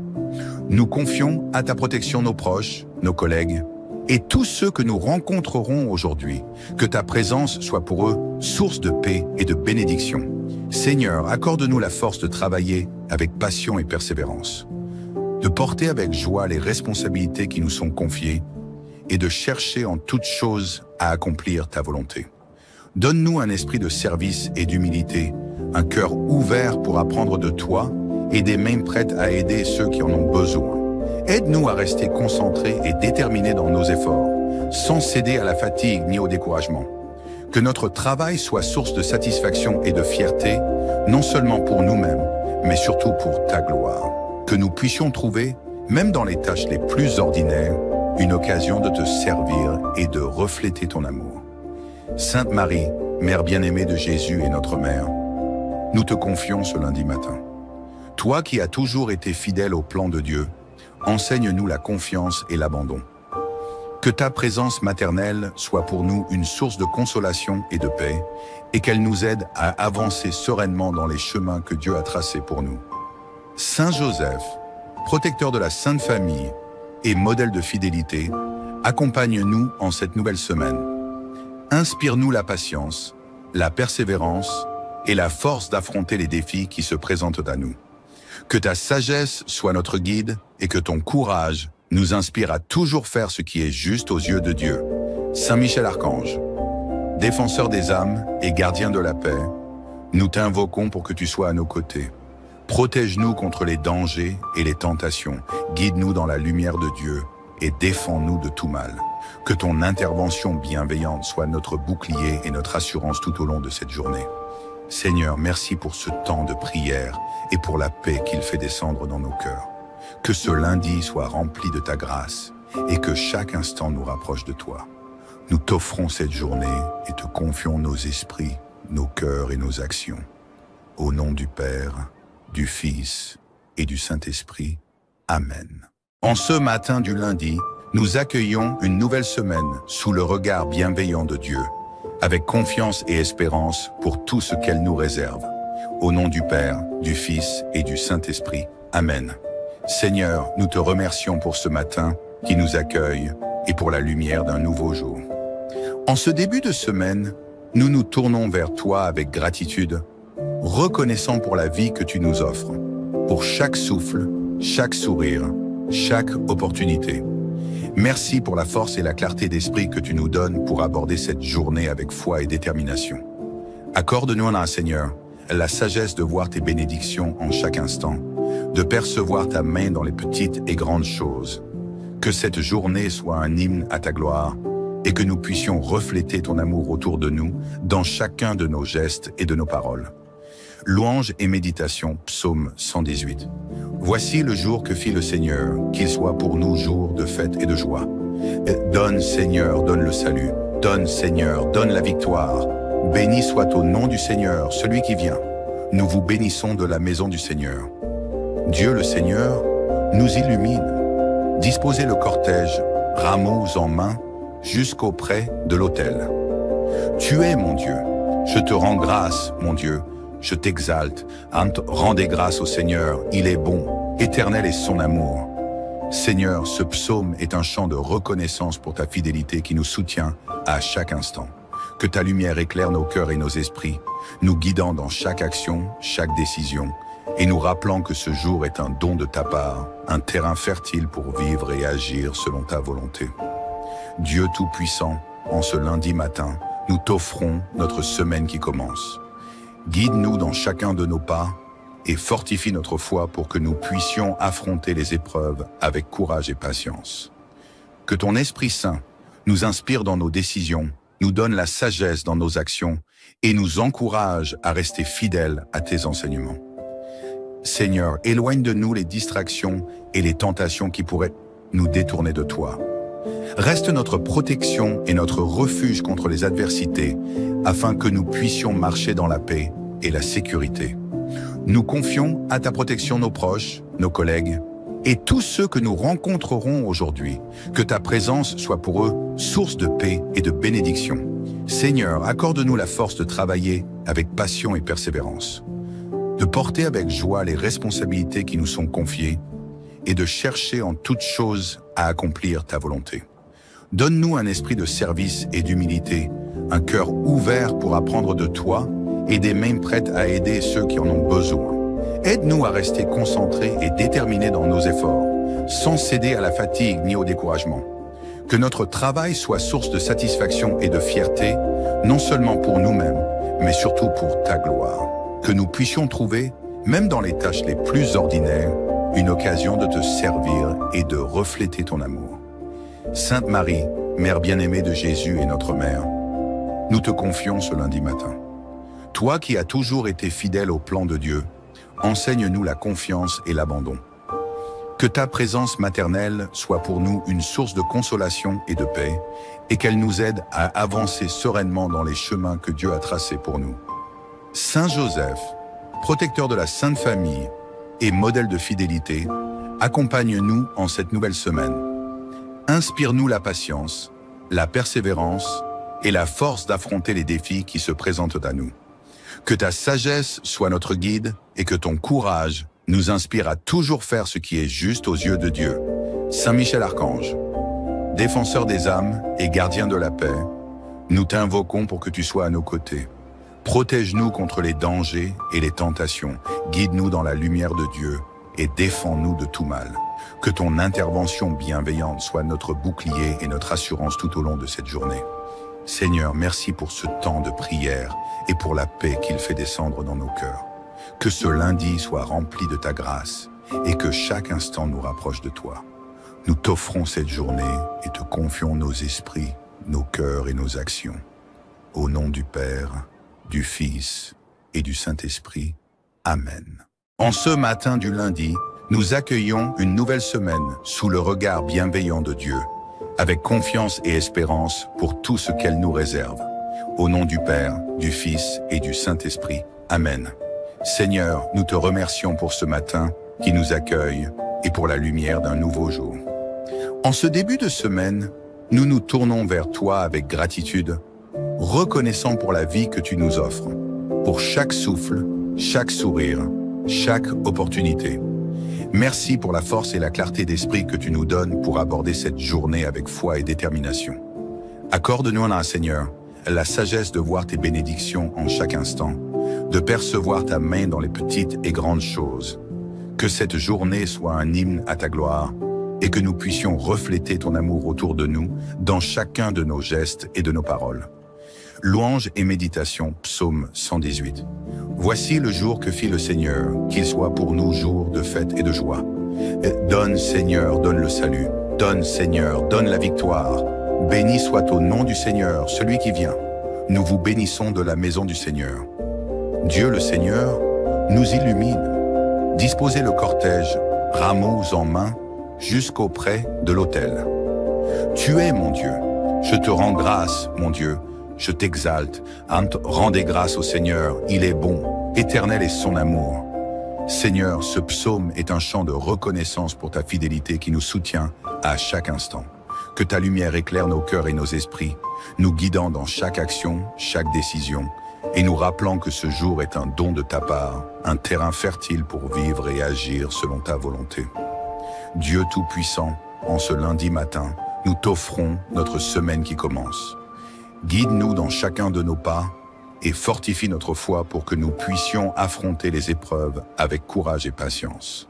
Nous confions à ta protection nos proches, nos collègues, et tous ceux que nous rencontrerons aujourd'hui, que ta présence soit pour eux source de paix et de bénédiction. Seigneur, accorde-nous la force de travailler avec passion et persévérance, de porter avec joie les responsabilités qui nous sont confiées et de chercher en toutes choses à accomplir ta volonté. Donne-nous un esprit de service et d'humilité, un cœur ouvert pour apprendre de toi et des mains prêtes à aider ceux qui en ont besoin. Aide-nous à rester concentrés et déterminés dans nos efforts, sans céder à la fatigue ni au découragement. Que notre travail soit source de satisfaction et de fierté, non seulement pour nous-mêmes, mais surtout pour ta gloire. Que nous puissions trouver, même dans les tâches les plus ordinaires, une occasion de te servir et de refléter ton amour. Sainte Marie, Mère bien-aimée de Jésus et notre Mère, nous te confions ce lundi matin. Toi qui as toujours été fidèle au plan de Dieu, enseigne-nous la confiance et l'abandon. Que ta présence maternelle soit pour nous une source de consolation et de paix, et qu'elle nous aide à avancer sereinement dans les chemins que Dieu a tracés pour nous. Saint Joseph, protecteur de la Sainte Famille et modèle de fidélité, accompagne-nous en cette nouvelle semaine. Inspire-nous la patience, la persévérance et la force d'affronter les défis qui se présentent à nous. Que ta sagesse soit notre guide et que ton courage nous inspire à toujours faire ce qui est juste aux yeux de Dieu. Saint Michel Archange, défenseur des âmes et gardien de la paix, nous t'invoquons pour que tu sois à nos côtés. Protège-nous contre les dangers et les tentations, guide-nous dans la lumière de Dieu et défends-nous de tout mal. Que ton intervention bienveillante soit notre bouclier et notre assurance tout au long de cette journée. Seigneur, merci pour ce temps de prière et pour la paix qu'il fait descendre dans nos cœurs. Que ce lundi soit rempli de ta grâce et que chaque instant nous rapproche de toi. Nous t'offrons cette journée et te confions nos esprits, nos cœurs et nos actions. Au nom du Père, du Fils et du Saint-Esprit. Amen. En ce matin du lundi, nous accueillons une nouvelle semaine sous le regard bienveillant de Dieu, avec confiance et espérance pour tout ce qu'elle nous réserve. Au nom du Père, du Fils et du Saint-Esprit. Amen. Seigneur, nous te remercions pour ce matin qui nous accueille et pour la lumière d'un nouveau jour. En ce début de semaine, nous nous tournons vers toi avec gratitude, reconnaissant pour la vie que tu nous offres, pour chaque souffle, chaque sourire, chaque opportunité. Merci pour la force et la clarté d'esprit que tu nous donnes pour aborder cette journée avec foi et détermination. Accorde-nous, Seigneur, la sagesse de voir tes bénédictions en chaque instant, de percevoir ta main dans les petites et grandes choses. Que cette journée soit un hymne à ta gloire et que nous puissions refléter ton amour autour de nous dans chacun de nos gestes et de nos paroles. Louange et méditation, psaume 118. Voici le jour que fit le Seigneur, qu'il soit pour nous jour de fête et de joie. Donne, Seigneur, donne le salut. Donne, Seigneur, donne la victoire. Béni soit au nom du Seigneur, celui qui vient. Nous vous bénissons de la maison du Seigneur. Dieu le Seigneur nous illumine. Disposez le cortège, rameaux en main, jusqu'auprès de l'autel. Tu es mon Dieu. Je te rends grâce, mon Dieu. Je t'exalte. Rendez grâce au Seigneur. Il est bon. Éternel est son amour. Seigneur, ce psaume est un chant de reconnaissance pour ta fidélité qui nous soutient à chaque instant. Que ta lumière éclaire nos cœurs et nos esprits, nous guidant dans chaque action, chaque décision, et nous rappelant que ce jour est un don de ta part, un terrain fertile pour vivre et agir selon ta volonté. Dieu Tout-Puissant, en ce lundi matin, nous t'offrons notre semaine qui commence. Guide-nous dans chacun de nos pas et fortifie notre foi pour que nous puissions affronter les épreuves avec courage et patience. Que ton Esprit Saint nous inspire dans nos décisions, nous donne la sagesse dans nos actions et nous encourage à rester fidèles à tes enseignements. Seigneur, éloigne de nous les distractions et les tentations qui pourraient nous détourner de toi. Reste notre protection et notre refuge contre les adversités, afin que nous puissions marcher dans la paix et la sécurité. Nous confions à ta protection nos proches, nos collègues et tous ceux que nous rencontrerons aujourd'hui. Que ta présence soit pour eux source de paix et de bénédiction. Seigneur, accorde-nous la force de travailler avec passion et persévérance, de porter avec joie les responsabilités qui nous sont confiées et de chercher en toutes choses à accomplir ta volonté. Donne-nous un esprit de service et d'humilité, un cœur ouvert pour apprendre de toi et des mains prêtes à aider ceux qui en ont besoin. Aide-nous à rester concentrés et déterminés dans nos efforts, sans céder à la fatigue ni au découragement. Que notre travail soit source de satisfaction et de fierté, non seulement pour nous-mêmes, mais surtout pour ta gloire. Que nous puissions trouver, même dans les tâches les plus ordinaires, une occasion de te servir et de refléter ton amour. Sainte Marie, Mère bien-aimée de Jésus et notre Mère, nous te confions ce lundi matin. Toi qui as toujours été fidèle au plan de Dieu, enseigne-nous la confiance et l'abandon. Que ta présence maternelle soit pour nous une source de consolation et de paix, et qu'elle nous aide à avancer sereinement dans les chemins que Dieu a tracés pour nous. Saint Joseph, protecteur de la Sainte Famille et modèle de fidélité, accompagne-nous en cette nouvelle semaine. Inspire-nous la patience, la persévérance et la force d'affronter les défis qui se présentent à nous. Que ta sagesse soit notre guide et que ton courage nous inspire à toujours faire ce qui est juste aux yeux de Dieu. Saint Michel Archange, défenseur des âmes et gardien de la paix, nous t'invoquons pour que tu sois à nos côtés. Protège-nous contre les dangers et les tentations, guide-nous dans la lumière de Dieu et défends-nous de tout mal. Que ton intervention bienveillante soit notre bouclier et notre assurance tout au long de cette journée. Seigneur, merci pour ce temps de prière et pour la paix qu'il fait descendre dans nos cœurs. Que ce lundi soit rempli de ta grâce et que chaque instant nous rapproche de toi. Nous t'offrons cette journée et te confions nos esprits, nos cœurs et nos actions. Au nom du Père, du Fils et du Saint-Esprit. Amen. En ce matin du lundi, nous accueillons une nouvelle semaine sous le regard bienveillant de Dieu, avec confiance et espérance pour tout ce qu'elle nous réserve. Au nom du Père, du Fils et du Saint-Esprit. Amen. Seigneur, nous te remercions pour ce matin qui nous accueille et pour la lumière d'un nouveau jour. En ce début de semaine, nous nous tournons vers toi avec gratitude, reconnaissant pour la vie que tu nous offres, pour chaque souffle, chaque sourire, chaque opportunité. Merci pour la force et la clarté d'esprit que tu nous donnes pour aborder cette journée avec foi et détermination. Accorde-nous, Seigneur, la sagesse de voir tes bénédictions en chaque instant, de percevoir ta main dans les petites et grandes choses. Que cette journée soit un hymne à ta gloire et que nous puissions refléter ton amour autour de nous dans chacun de nos gestes et de nos paroles. Louange et méditation, psaume 118. Voici le jour que fit le Seigneur, qu'il soit pour nous jour de fête et de joie. Donne, Seigneur, donne le salut. Donne, Seigneur, donne la victoire. Béni soit au nom du Seigneur, celui qui vient. Nous vous bénissons de la maison du Seigneur. Dieu le Seigneur nous illumine. Disposez le cortège, rameaux en main, jusqu'auprès de l'autel. Tu es mon Dieu. Je te rends grâce, mon Dieu. Je t'exalte. Rendez grâce au Seigneur. Il est bon. Éternel est son amour. Seigneur, ce psaume est un chant de reconnaissance pour ta fidélité qui nous soutient à chaque instant. Que ta lumière éclaire nos cœurs et nos esprits, nous guidant dans chaque action, chaque décision, et nous rappelant que ce jour est un don de ta part, un terrain fertile pour vivre et agir selon ta volonté. Dieu Tout-Puissant, en ce lundi matin, nous t'offrons notre semaine qui commence. Guide-nous dans chacun de nos pas et fortifie notre foi pour que nous puissions affronter les épreuves avec courage et patience.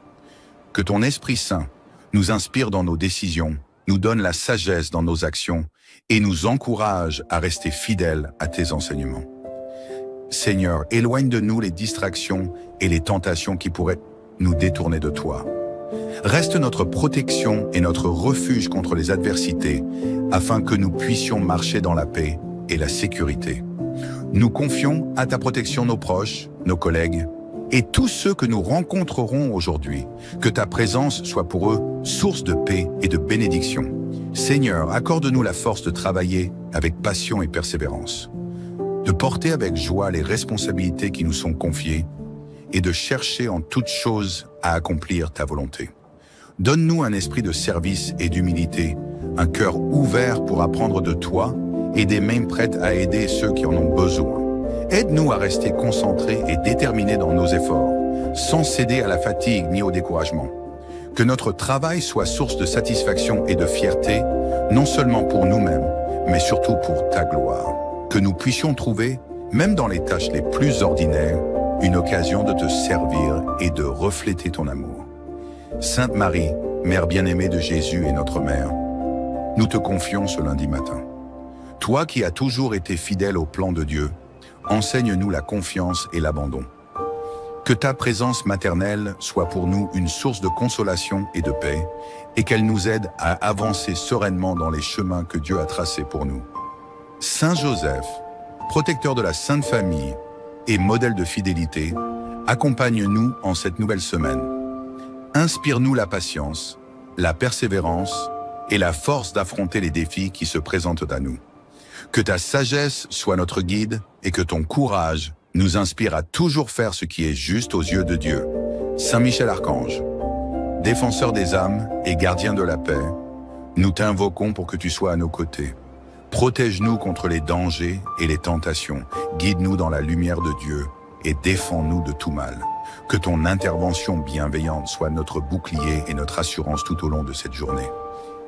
Que ton Esprit Saint nous inspire dans nos décisions, nous donne la sagesse dans nos actions et nous encourage à rester fidèles à tes enseignements. Seigneur, éloigne de nous les distractions et les tentations qui pourraient nous détourner de toi. Reste notre protection et notre refuge contre les adversités, afin que nous puissions marcher dans la paix et la sécurité. Nous confions à ta protection nos proches, nos collègues, et tous ceux que nous rencontrerons aujourd'hui. Que ta présence soit pour eux source de paix et de bénédiction. Seigneur, accorde-nous la force de travailler avec passion et persévérance, de porter avec joie les responsabilités qui nous sont confiées et de chercher en toutes choses à accomplir ta volonté. Donne-nous un esprit de service et d'humilité, un cœur ouvert pour apprendre de toi et des mains prêtes à aider ceux qui en ont besoin. Aide-nous à rester concentrés et déterminés dans nos efforts, sans céder à la fatigue ni au découragement. Que notre travail soit source de satisfaction et de fierté, non seulement pour nous-mêmes, mais surtout pour ta gloire. Que nous puissions trouver, même dans les tâches les plus ordinaires, une occasion de te servir et de refléter ton amour. Sainte Marie, Mère bien-aimée de Jésus et notre Mère, nous te confions ce lundi matin. Toi qui as toujours été fidèle au plan de Dieu, enseigne-nous la confiance et l'abandon. Que ta présence maternelle soit pour nous une source de consolation et de paix, et qu'elle nous aide à avancer sereinement dans les chemins que Dieu a tracés pour nous. Saint Joseph, protecteur de la Sainte Famille et modèle de fidélité, accompagne-nous en cette nouvelle semaine. Inspire-nous la patience, la persévérance et la force d'affronter les défis qui se présentent à nous. Que ta sagesse soit notre guide et que ton courage nous inspire à toujours faire ce qui est juste aux yeux de Dieu. Saint Michel Archange, défenseur des âmes et gardien de la paix, nous t'invoquons pour que tu sois à nos côtés. Protège-nous contre les dangers et les tentations, guide-nous dans la lumière de Dieu et défends-nous de tout mal. Que ton intervention bienveillante soit notre bouclier et notre assurance tout au long de cette journée.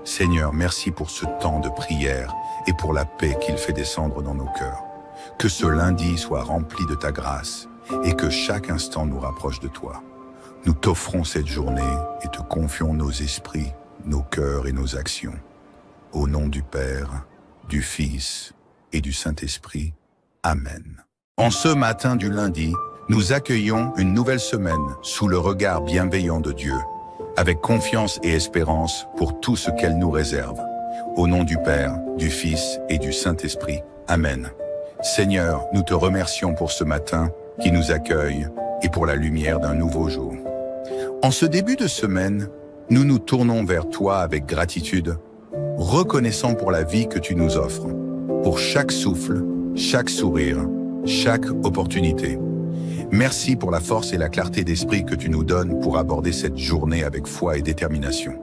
Seigneur, merci pour ce temps de prière et pour la paix qu'il fait descendre dans nos cœurs. Que ce lundi soit rempli de ta grâce et que chaque instant nous rapproche de toi. Nous t'offrons cette journée et te confions nos esprits, nos cœurs et nos actions. Au nom du Père, du Fils et du Saint-Esprit. Amen. En ce matin du lundi, nous accueillons une nouvelle semaine sous le regard bienveillant de Dieu, avec confiance et espérance pour tout ce qu'elle nous réserve. Au nom du Père, du Fils et du Saint-Esprit. Amen. Seigneur, nous te remercions pour ce matin qui nous accueille et pour la lumière d'un nouveau jour. En ce début de semaine, nous nous tournons vers toi avec gratitude, reconnaissant pour la vie que tu nous offres, pour chaque souffle, chaque sourire, chaque opportunité. Merci pour la force et la clarté d'esprit que tu nous donnes pour aborder cette journée avec foi et détermination.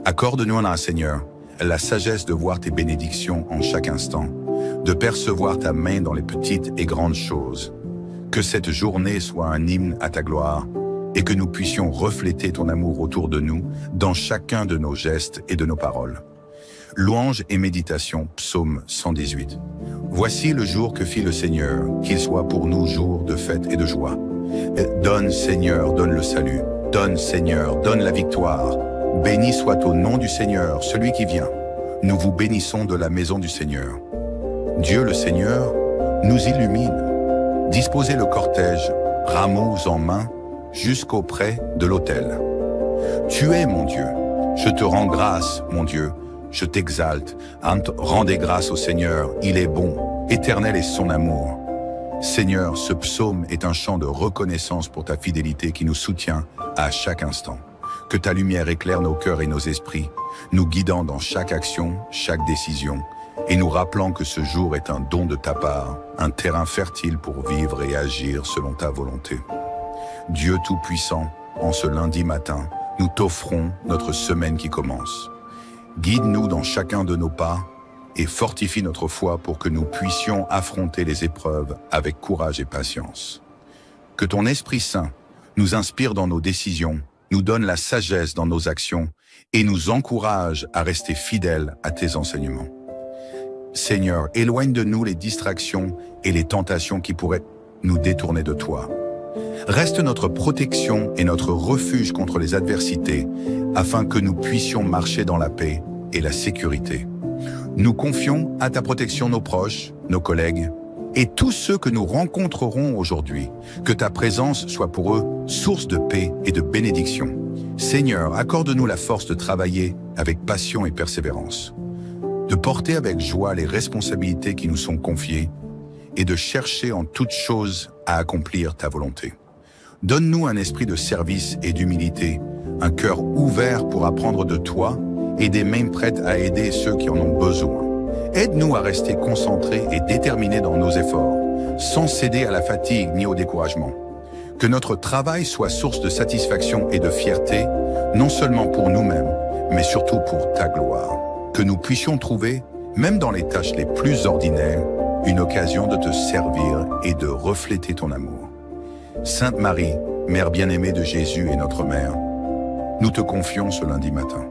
Accorde-nous, Seigneur, la sagesse de voir tes bénédictions en chaque instant, de percevoir ta main dans les petites et grandes choses. Que cette journée soit un hymne à ta gloire et que nous puissions refléter ton amour autour de nous dans chacun de nos gestes et de nos paroles. Louange et méditation, psaume 118. Voici le jour que fit le Seigneur, qu'il soit pour nous jour de fête et de joie. Donne, Seigneur, donne le salut. Donne, Seigneur, donne la victoire. Béni soit au nom du Seigneur, celui qui vient. Nous vous bénissons de la maison du Seigneur. Dieu le Seigneur nous illumine. Disposez le cortège, rameaux en main, jusqu'auprès de l'autel. Tu es mon Dieu. Je te rends grâce, mon Dieu. Je t'exalte. Rendez grâce au Seigneur. Il est bon. Éternel est son amour. Seigneur, ce psaume est un chant de reconnaissance pour ta fidélité qui nous soutient à chaque instant. Que ta lumière éclaire nos cœurs et nos esprits, nous guidant dans chaque action, chaque décision, et nous rappelant que ce jour est un don de ta part, un terrain fertile pour vivre et agir selon ta volonté. Dieu Tout-Puissant, en ce lundi matin, nous t'offrons notre semaine qui commence. Guide-nous dans chacun de nos pas et fortifie notre foi pour que nous puissions affronter les épreuves avec courage et patience. Que ton Esprit Saint nous inspire dans nos décisions, nous donne la sagesse dans nos actions et nous encourage à rester fidèles à tes enseignements. Seigneur, éloigne de nous les distractions et les tentations qui pourraient nous détourner de toi. Reste notre protection et notre refuge contre les adversités, afin que nous puissions marcher dans la paix et la sécurité. Nous confions à ta protection nos proches, nos collègues, et tous ceux que nous rencontrerons aujourd'hui, que ta présence soit pour eux source de paix et de bénédiction. Seigneur, accorde-nous la force de travailler avec passion et persévérance, de porter avec joie les responsabilités qui nous sont confiées et de chercher en toutes choses à accomplir ta volonté. Donne-nous un esprit de service et d'humilité, un cœur ouvert pour apprendre de toi et des mains prêtes à aider ceux qui en ont besoin. Aide-nous à rester concentrés et déterminés dans nos efforts, sans céder à la fatigue ni au découragement. Que notre travail soit source de satisfaction et de fierté, non seulement pour nous-mêmes, mais surtout pour ta gloire. Que nous puissions trouver, même dans les tâches les plus ordinaires, une occasion de te servir et de refléter ton amour. Sainte Marie, Mère bien-aimée de Jésus et notre Mère, nous te confions ce lundi matin.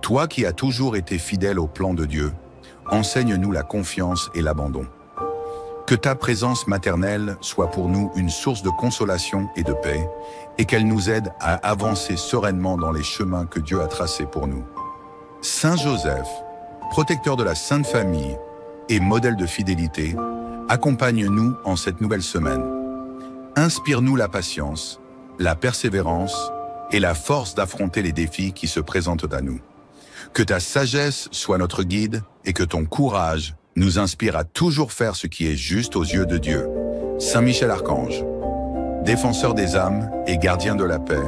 Toi qui as toujours été fidèle au plan de Dieu, enseigne-nous la confiance et l'abandon. Que ta présence maternelle soit pour nous une source de consolation et de paix, et qu'elle nous aide à avancer sereinement dans les chemins que Dieu a tracés pour nous. Saint Joseph, protecteur de la Sainte Famille et modèle de fidélité, accompagne-nous en cette nouvelle semaine. Inspire-nous la patience, la persévérance et la force d'affronter les défis qui se présentent à nous. Que ta sagesse soit notre guide et que ton courage nous inspire à toujours faire ce qui est juste aux yeux de Dieu. Saint Michel Archange, défenseur des âmes et gardien de la paix,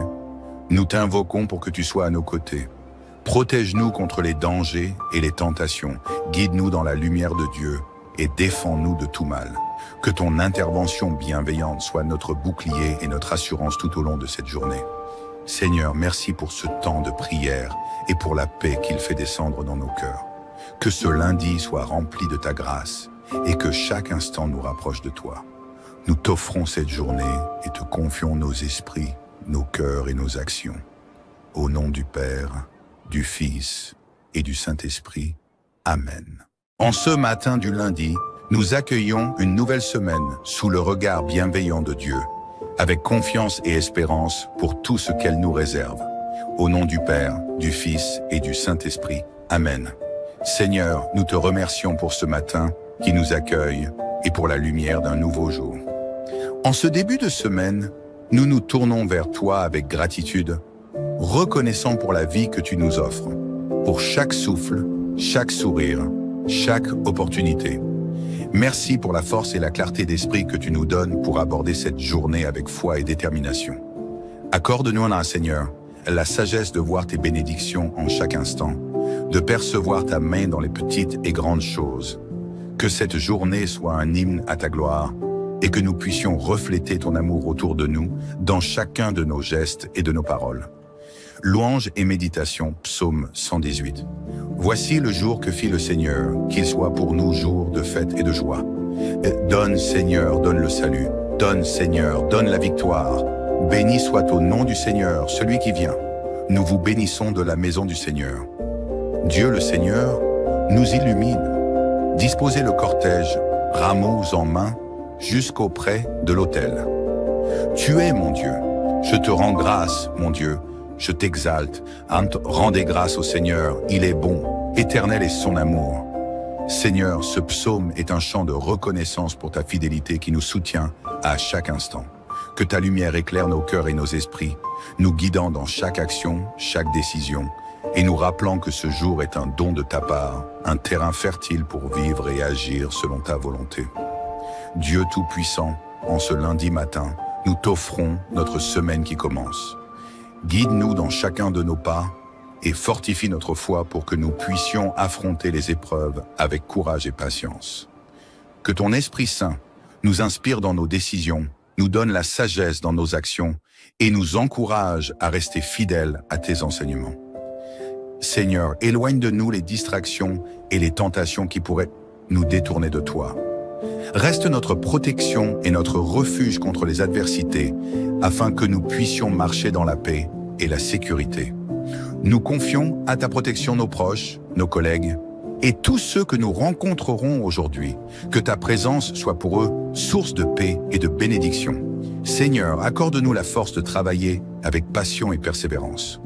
nous t'invoquons pour que tu sois à nos côtés. Protège-nous contre les dangers et les tentations, guide-nous dans la lumière de Dieu et défends-nous de tout mal. Que ton intervention bienveillante soit notre bouclier et notre assurance tout au long de cette journée. Seigneur, merci pour ce temps de prière et pour la paix qu'il fait descendre dans nos cœurs. Que ce lundi soit rempli de ta grâce et que chaque instant nous rapproche de toi. Nous t'offrons cette journée et te confions nos esprits, nos cœurs et nos actions. Au nom du Père, du Fils et du Saint-Esprit. Amen. En ce matin du lundi, nous accueillons une nouvelle semaine sous le regard bienveillant de Dieu, avec confiance et espérance pour tout ce qu'elle nous réserve. Au nom du Père, du Fils et du Saint-Esprit. Amen. Seigneur, nous te remercions pour ce matin qui nous accueille et pour la lumière d'un nouveau jour. En ce début de semaine, nous nous tournons vers toi avec gratitude, reconnaissant pour la vie que tu nous offres, pour chaque souffle, chaque sourire, chaque opportunité. Merci pour la force et la clarté d'esprit que tu nous donnes pour aborder cette journée avec foi et détermination. Accorde-nous, Seigneur, la sagesse de voir tes bénédictions en chaque instant, de percevoir ta main dans les petites et grandes choses. Que cette journée soit un hymne à ta gloire et que nous puissions refléter ton amour autour de nous dans chacun de nos gestes et de nos paroles. Louange et méditation, psaume 118. Voici le jour que fit le Seigneur, qu'il soit pour nous jour de fête et de joie. Donne, Seigneur, donne le salut. Donne, Seigneur, donne la victoire. Béni soit au nom du Seigneur, celui qui vient. Nous vous bénissons de la maison du Seigneur. Dieu le Seigneur nous illumine. Disposez le cortège, rameaux en main, jusqu'auprès de l'autel. Tu es mon Dieu. Je te rends grâce, mon Dieu. Je t'exalte. Rendez grâce au Seigneur. Il est bon. Éternel est son amour. Seigneur, ce psaume est un chant de reconnaissance pour ta fidélité qui nous soutient à chaque instant. Que ta lumière éclaire nos cœurs et nos esprits, nous guidant dans chaque action, chaque décision, et nous rappelant que ce jour est un don de ta part, un terrain fertile pour vivre et agir selon ta volonté. Dieu Tout-Puissant, en ce lundi matin, nous t'offrons notre semaine qui commence. Guide-nous dans chacun de nos pas et fortifie notre foi pour que nous puissions affronter les épreuves avec courage et patience. Que ton Esprit Saint nous inspire dans nos décisions, nous donne la sagesse dans nos actions et nous encourage à rester fidèles à tes enseignements. Seigneur, éloigne de nous les distractions et les tentations qui pourraient nous détourner de toi. Reste notre protection et notre refuge contre les adversités, afin que nous puissions marcher dans la paix et la sécurité. Nous confions à ta protection nos proches, nos collègues, et tous ceux que nous rencontrerons aujourd'hui. Que ta présence soit pour eux source de paix et de bénédiction. Seigneur, accorde-nous la force de travailler avec passion et persévérance,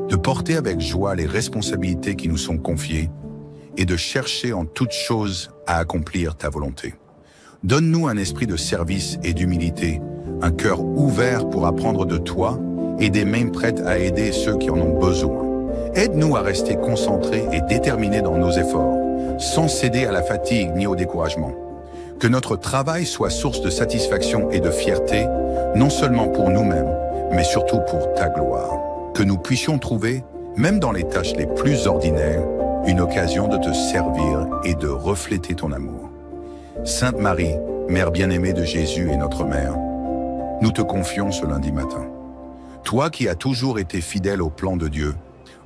de porter avec joie les responsabilités qui nous sont confiées et de chercher en toutes choses à accomplir ta volonté. Donne-nous un esprit de service et d'humilité, un cœur ouvert pour apprendre de toi et des mains prêtes à aider ceux qui en ont besoin. Aide-nous à rester concentrés et déterminés dans nos efforts, sans céder à la fatigue ni au découragement. Que notre travail soit source de satisfaction et de fierté, non seulement pour nous-mêmes, mais surtout pour ta gloire. Que nous puissions trouver, même dans les tâches les plus ordinaires, une occasion de te servir et de refléter ton amour. Sainte Marie, Mère bien-aimée de Jésus et notre Mère, nous te confions ce lundi matin. Toi qui as toujours été fidèle au plan de Dieu,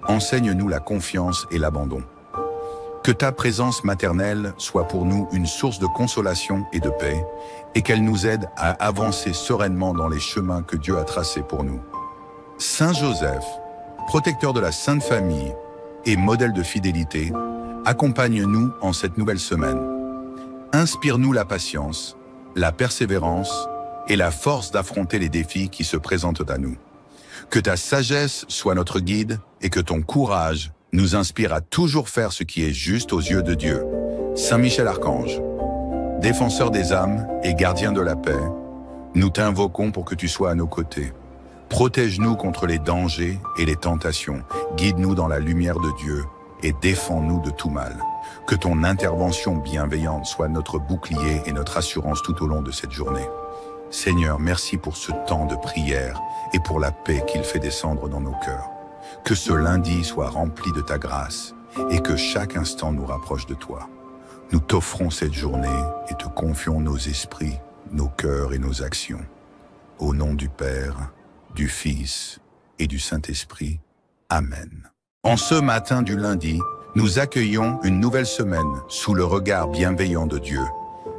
enseigne-nous la confiance et l'abandon. Que ta présence maternelle soit pour nous une source de consolation et de paix, et qu'elle nous aide à avancer sereinement dans les chemins que Dieu a tracés pour nous. Saint Joseph, protecteur de la Sainte Famille et modèle de fidélité, accompagne-nous en cette nouvelle semaine. Inspire-nous la patience, la persévérance et la force d'affronter les défis qui se présentent à nous. Que ta sagesse soit notre guide et que ton courage nous inspire à toujours faire ce qui est juste aux yeux de Dieu. Saint Michel Archange, défenseur des âmes et gardien de la paix, nous t'invoquons pour que tu sois à nos côtés. Protège-nous contre les dangers et les tentations, guide-nous dans la lumière de Dieu et défends-nous de tout mal. Que ton intervention bienveillante soit notre bouclier et notre assurance tout au long de cette journée. Seigneur, merci pour ce temps de prière et pour la paix qu'il fait descendre dans nos cœurs. Que ce lundi soit rempli de ta grâce et que chaque instant nous rapproche de toi. Nous t'offrons cette journée et te confions nos esprits, nos cœurs et nos actions. Au nom du Père, du Fils et du Saint-Esprit. Amen. En ce matin du lundi, nous accueillons une nouvelle semaine sous le regard bienveillant de Dieu,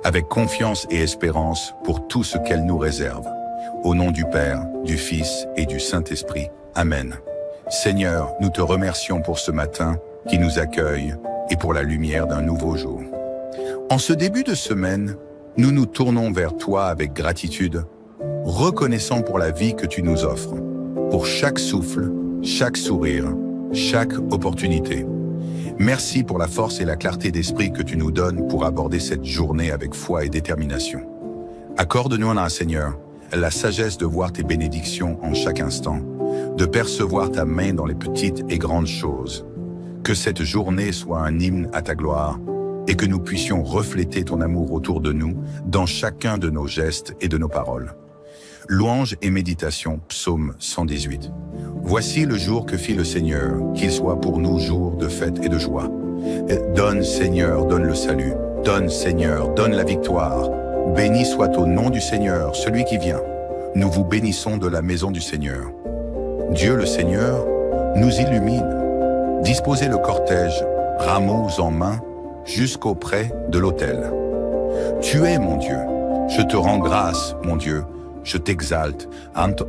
avec confiance et espérance pour tout ce qu'elle nous réserve. Au nom du Père, du Fils et du Saint-Esprit. Amen. Seigneur, nous te remercions pour ce matin qui nous accueille et pour la lumière d'un nouveau jour. En ce début de semaine, nous nous tournons vers toi avec gratitude, reconnaissant pour la vie que tu nous offres, pour chaque souffle, chaque sourire, chaque opportunité. Merci pour la force et la clarté d'esprit que tu nous donnes pour aborder cette journée avec foi et détermination. Accorde-nous, Seigneur, la sagesse de voir tes bénédictions en chaque instant, de percevoir ta main dans les petites et grandes choses. Que cette journée soit un hymne à ta gloire et que nous puissions refléter ton amour autour de nous dans chacun de nos gestes et de nos paroles. Louange et méditation, psaume 118. Voici le jour que fit le Seigneur, qu'il soit pour nous jour de fête et de joie. Donne, Seigneur, donne le salut. Donne, Seigneur, donne la victoire. Béni soit au nom du Seigneur, celui qui vient. Nous vous bénissons de la maison du Seigneur. Dieu le Seigneur nous illumine. Disposez le cortège, rameaux en main, jusqu'auprès de l'autel. Tu es mon Dieu. Je te rends grâce, mon Dieu. Je t'exalte.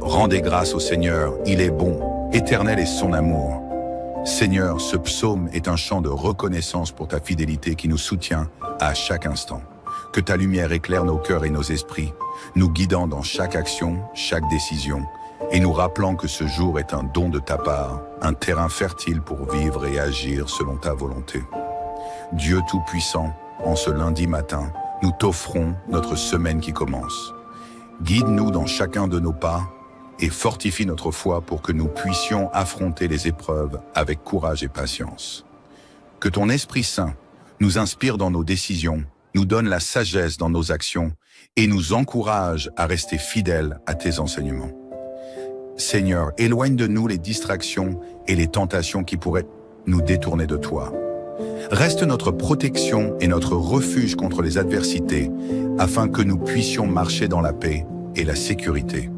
Rendez grâce au Seigneur. Il est bon. Éternel est son amour. Seigneur, ce psaume est un chant de reconnaissance pour ta fidélité qui nous soutient à chaque instant. Que ta lumière éclaire nos cœurs et nos esprits, nous guidant dans chaque action, chaque décision, et nous rappelant que ce jour est un don de ta part, un terrain fertile pour vivre et agir selon ta volonté. Dieu Tout-Puissant, en ce lundi matin, nous t'offrons notre semaine qui commence. Guide-nous dans chacun de nos pas et fortifie notre foi pour que nous puissions affronter les épreuves avec courage et patience. Que ton Esprit Saint nous inspire dans nos décisions, nous donne la sagesse dans nos actions et nous encourage à rester fidèles à tes enseignements. Seigneur, éloigne de nous les distractions et les tentations qui pourraient nous détourner de toi. Reste notre protection et notre refuge contre les adversités, afin que nous puissions marcher dans la paix et la sécurité.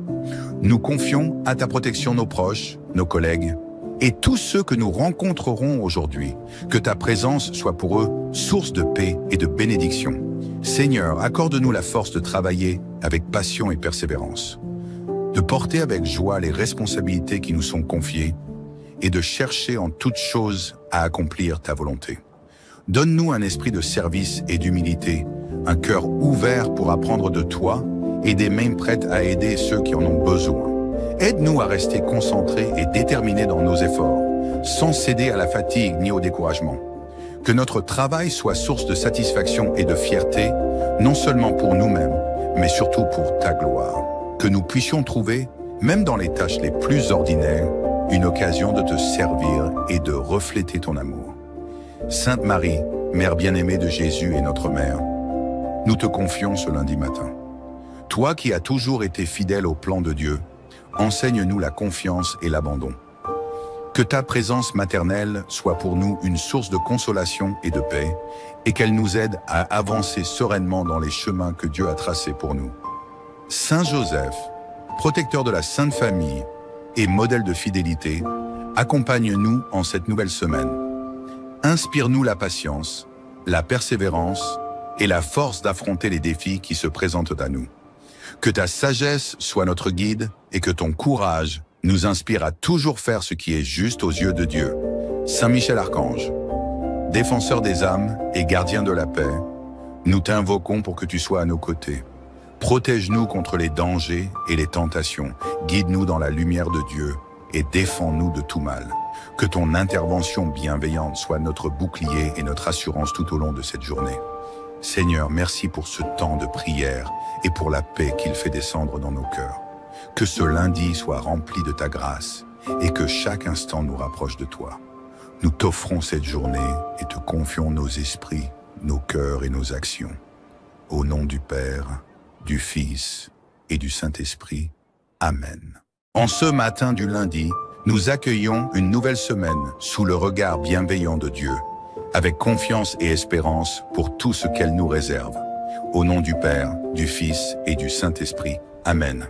Nous confions à ta protection nos proches, nos collègues et tous ceux que nous rencontrerons aujourd'hui. Que ta présence soit pour eux source de paix et de bénédiction. Seigneur, accorde-nous la force de travailler avec passion et persévérance, de porter avec joie les responsabilités qui nous sont confiées et de chercher en toutes choses à accomplir ta volonté. Donne-nous un esprit de service et d'humilité, un cœur ouvert pour apprendre de toi et des mains prêtes à aider ceux qui en ont besoin. Aide-nous à rester concentrés et déterminés dans nos efforts, sans céder à la fatigue ni au découragement. Que notre travail soit source de satisfaction et de fierté, non seulement pour nous-mêmes, mais surtout pour ta gloire. Que nous puissions trouver, même dans les tâches les plus ordinaires, une occasion de te servir et de refléter ton amour. Sainte Marie, Mère bien-aimée de Jésus et notre Mère, nous te confions ce lundi matin. Toi qui as toujours été fidèle au plan de Dieu, enseigne-nous la confiance et l'abandon. Que ta présence maternelle soit pour nous une source de consolation et de paix, et qu'elle nous aide à avancer sereinement dans les chemins que Dieu a tracés pour nous. Saint Joseph, protecteur de la Sainte Famille et modèle de fidélité, accompagne-nous en cette nouvelle semaine. Inspire-nous la patience, la persévérance et la force d'affronter les défis qui se présentent à nous. Que ta sagesse soit notre guide et que ton courage nous inspire à toujours faire ce qui est juste aux yeux de Dieu. Saint Michel Archange, défenseur des âmes et gardien de la paix, nous t'invoquons pour que tu sois à nos côtés. Protège-nous contre les dangers et les tentations, guide-nous dans la lumière de Dieu et défends-nous de tout mal. Que ton intervention bienveillante soit notre bouclier et notre assurance tout au long de cette journée. Seigneur, merci pour ce temps de prière et pour la paix qu'il fait descendre dans nos cœurs. Que ce lundi soit rempli de ta grâce et que chaque instant nous rapproche de toi. Nous t'offrons cette journée et te confions nos esprits, nos cœurs et nos actions. Au nom du Père, du Fils et du Saint-Esprit. Amen. En ce matin du lundi, nous accueillons une nouvelle semaine sous le regard bienveillant de Dieu, avec confiance et espérance pour tout ce qu'elle nous réserve. Au nom du Père, du Fils et du Saint-Esprit. Amen.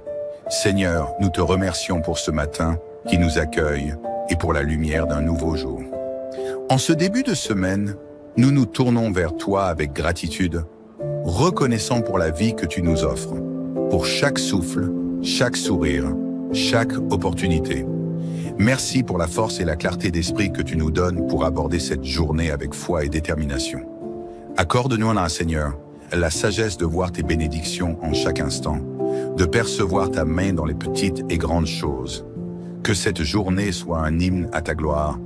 Seigneur, nous te remercions pour ce matin qui nous accueille et pour la lumière d'un nouveau jour. En ce début de semaine, nous nous tournons vers toi avec gratitude, reconnaissant pour la vie que tu nous offres, pour chaque souffle, chaque sourire, chaque opportunité. Merci pour la force et la clarté d'esprit que tu nous donnes pour aborder cette journée avec foi et détermination. Accorde-nous, Seigneur, la sagesse de voir tes bénédictions en chaque instant, de percevoir ta main dans les petites et grandes choses. Que cette journée soit un hymne à ta gloire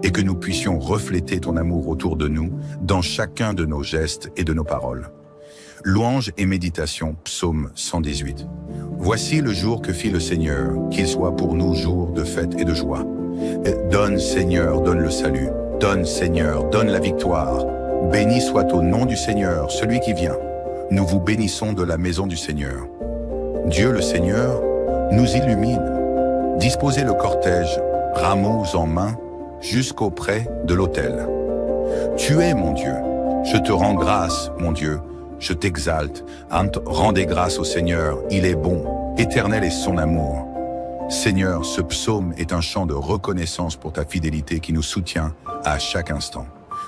et que nous puissions refléter ton amour autour de nous dans chacun de nos gestes et de nos paroles. Louange et méditation, psaume 118. Voici le jour que fit le Seigneur, qu'il soit pour nous jour de fête et de joie. Donne, Seigneur, donne le salut. Donne, Seigneur, donne la victoire. Béni soit au nom du Seigneur, celui qui vient. Nous vous bénissons de la maison du Seigneur. Dieu le Seigneur nous illumine. Disposez le cortège, rameaux en main, jusqu'auprès de l'autel. Tu es mon Dieu. Je te rends grâce, mon Dieu. Je t'exalte. Rendez grâce au Seigneur. Il est bon. Éternel est son amour. Seigneur, ce psaume est un chant de reconnaissance pour ta fidélité qui nous soutient à chaque instant.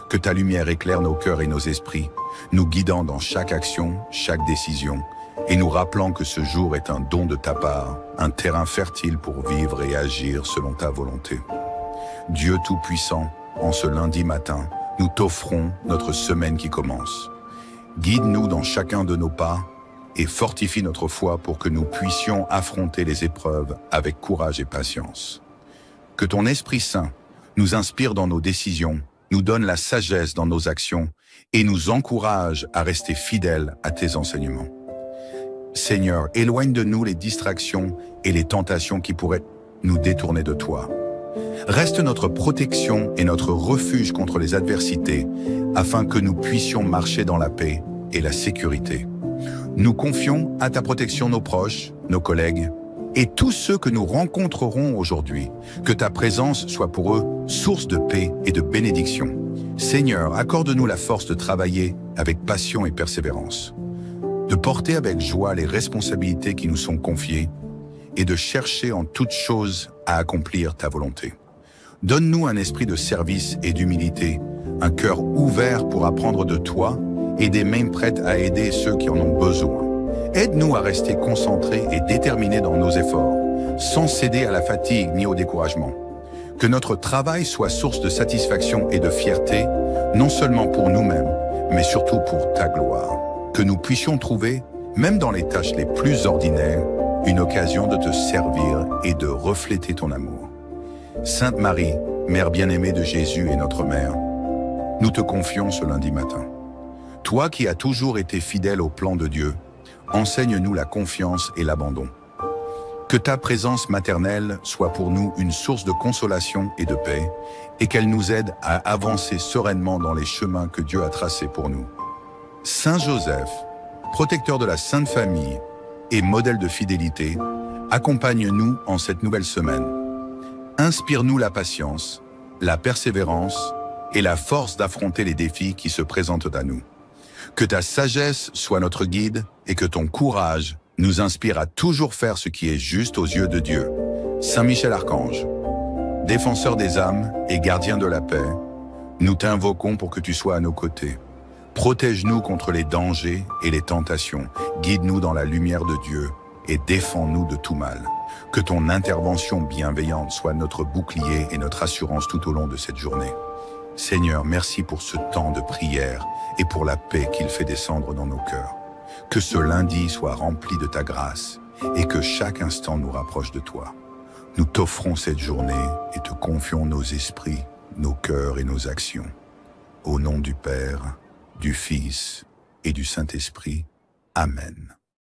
Que ta lumière éclaire nos cœurs et nos esprits, nous guidant dans chaque action, chaque décision, et nous rappelant que ce jour est un don de ta part, un terrain fertile pour vivre et agir selon ta volonté. Dieu Tout-Puissant, en ce lundi matin, nous t'offrons notre semaine qui commence. Guide-nous dans chacun de nos pas et fortifie notre foi pour que nous puissions affronter les épreuves avec courage et patience. Que ton Esprit Saint nous inspire dans nos décisions, nous donne la sagesse dans nos actions et nous encourage à rester fidèles à tes enseignements. Seigneur, éloigne de nous les distractions et les tentations qui pourraient nous détourner de toi. Reste notre protection et notre refuge contre les adversités, afin que nous puissions marcher dans la paix et la sécurité. Nous confions à ta protection nos proches, nos collègues, et tous ceux que nous rencontrerons aujourd'hui, que ta présence soit pour eux source de paix et de bénédiction. Seigneur, accorde-nous la force de travailler avec passion et persévérance, de porter avec joie les responsabilités qui nous sont confiées et de chercher en toutes choses à accomplir ta volonté. Donne-nous un esprit de service et d'humilité, un cœur ouvert pour apprendre de toi et des mains prêtes à aider ceux qui en ont besoin. Aide-nous à rester concentrés et déterminés dans nos efforts, sans céder à la fatigue ni au découragement. Que notre travail soit source de satisfaction et de fierté, non seulement pour nous-mêmes, mais surtout pour ta gloire. Que nous puissions trouver, même dans les tâches les plus ordinaires, une occasion de te servir et de refléter ton amour. Sainte Marie, Mère bien-aimée de Jésus et notre Mère, nous te confions ce lundi matin. Toi qui as toujours été fidèle au plan de Dieu, enseigne-nous la confiance et l'abandon. Que ta présence maternelle soit pour nous une source de consolation et de paix, et qu'elle nous aide à avancer sereinement dans les chemins que Dieu a tracés pour nous. Saint Joseph, protecteur de la Sainte Famille et modèle de fidélité, accompagne-nous en cette nouvelle semaine. Inspire-nous la patience, la persévérance et la force d'affronter les défis qui se présentent à nous. Que ta sagesse soit notre guide et que ton courage nous inspire à toujours faire ce qui est juste aux yeux de Dieu. Saint Michel Archange, défenseur des âmes et gardien de la paix, nous t'invoquons pour que tu sois à nos côtés. Protège-nous contre les dangers et les tentations, guide-nous dans la lumière de Dieu et défends-nous de tout mal. Que ton intervention bienveillante soit notre bouclier et notre assurance tout au long de cette journée. Seigneur, merci pour ce temps de prière et pour la paix qu'il fait descendre dans nos cœurs. Que ce lundi soit rempli de ta grâce et que chaque instant nous rapproche de toi. Nous t'offrons cette journée et te confions nos esprits, nos cœurs et nos actions. Au nom du Père, du Fils et du Saint-Esprit. Amen.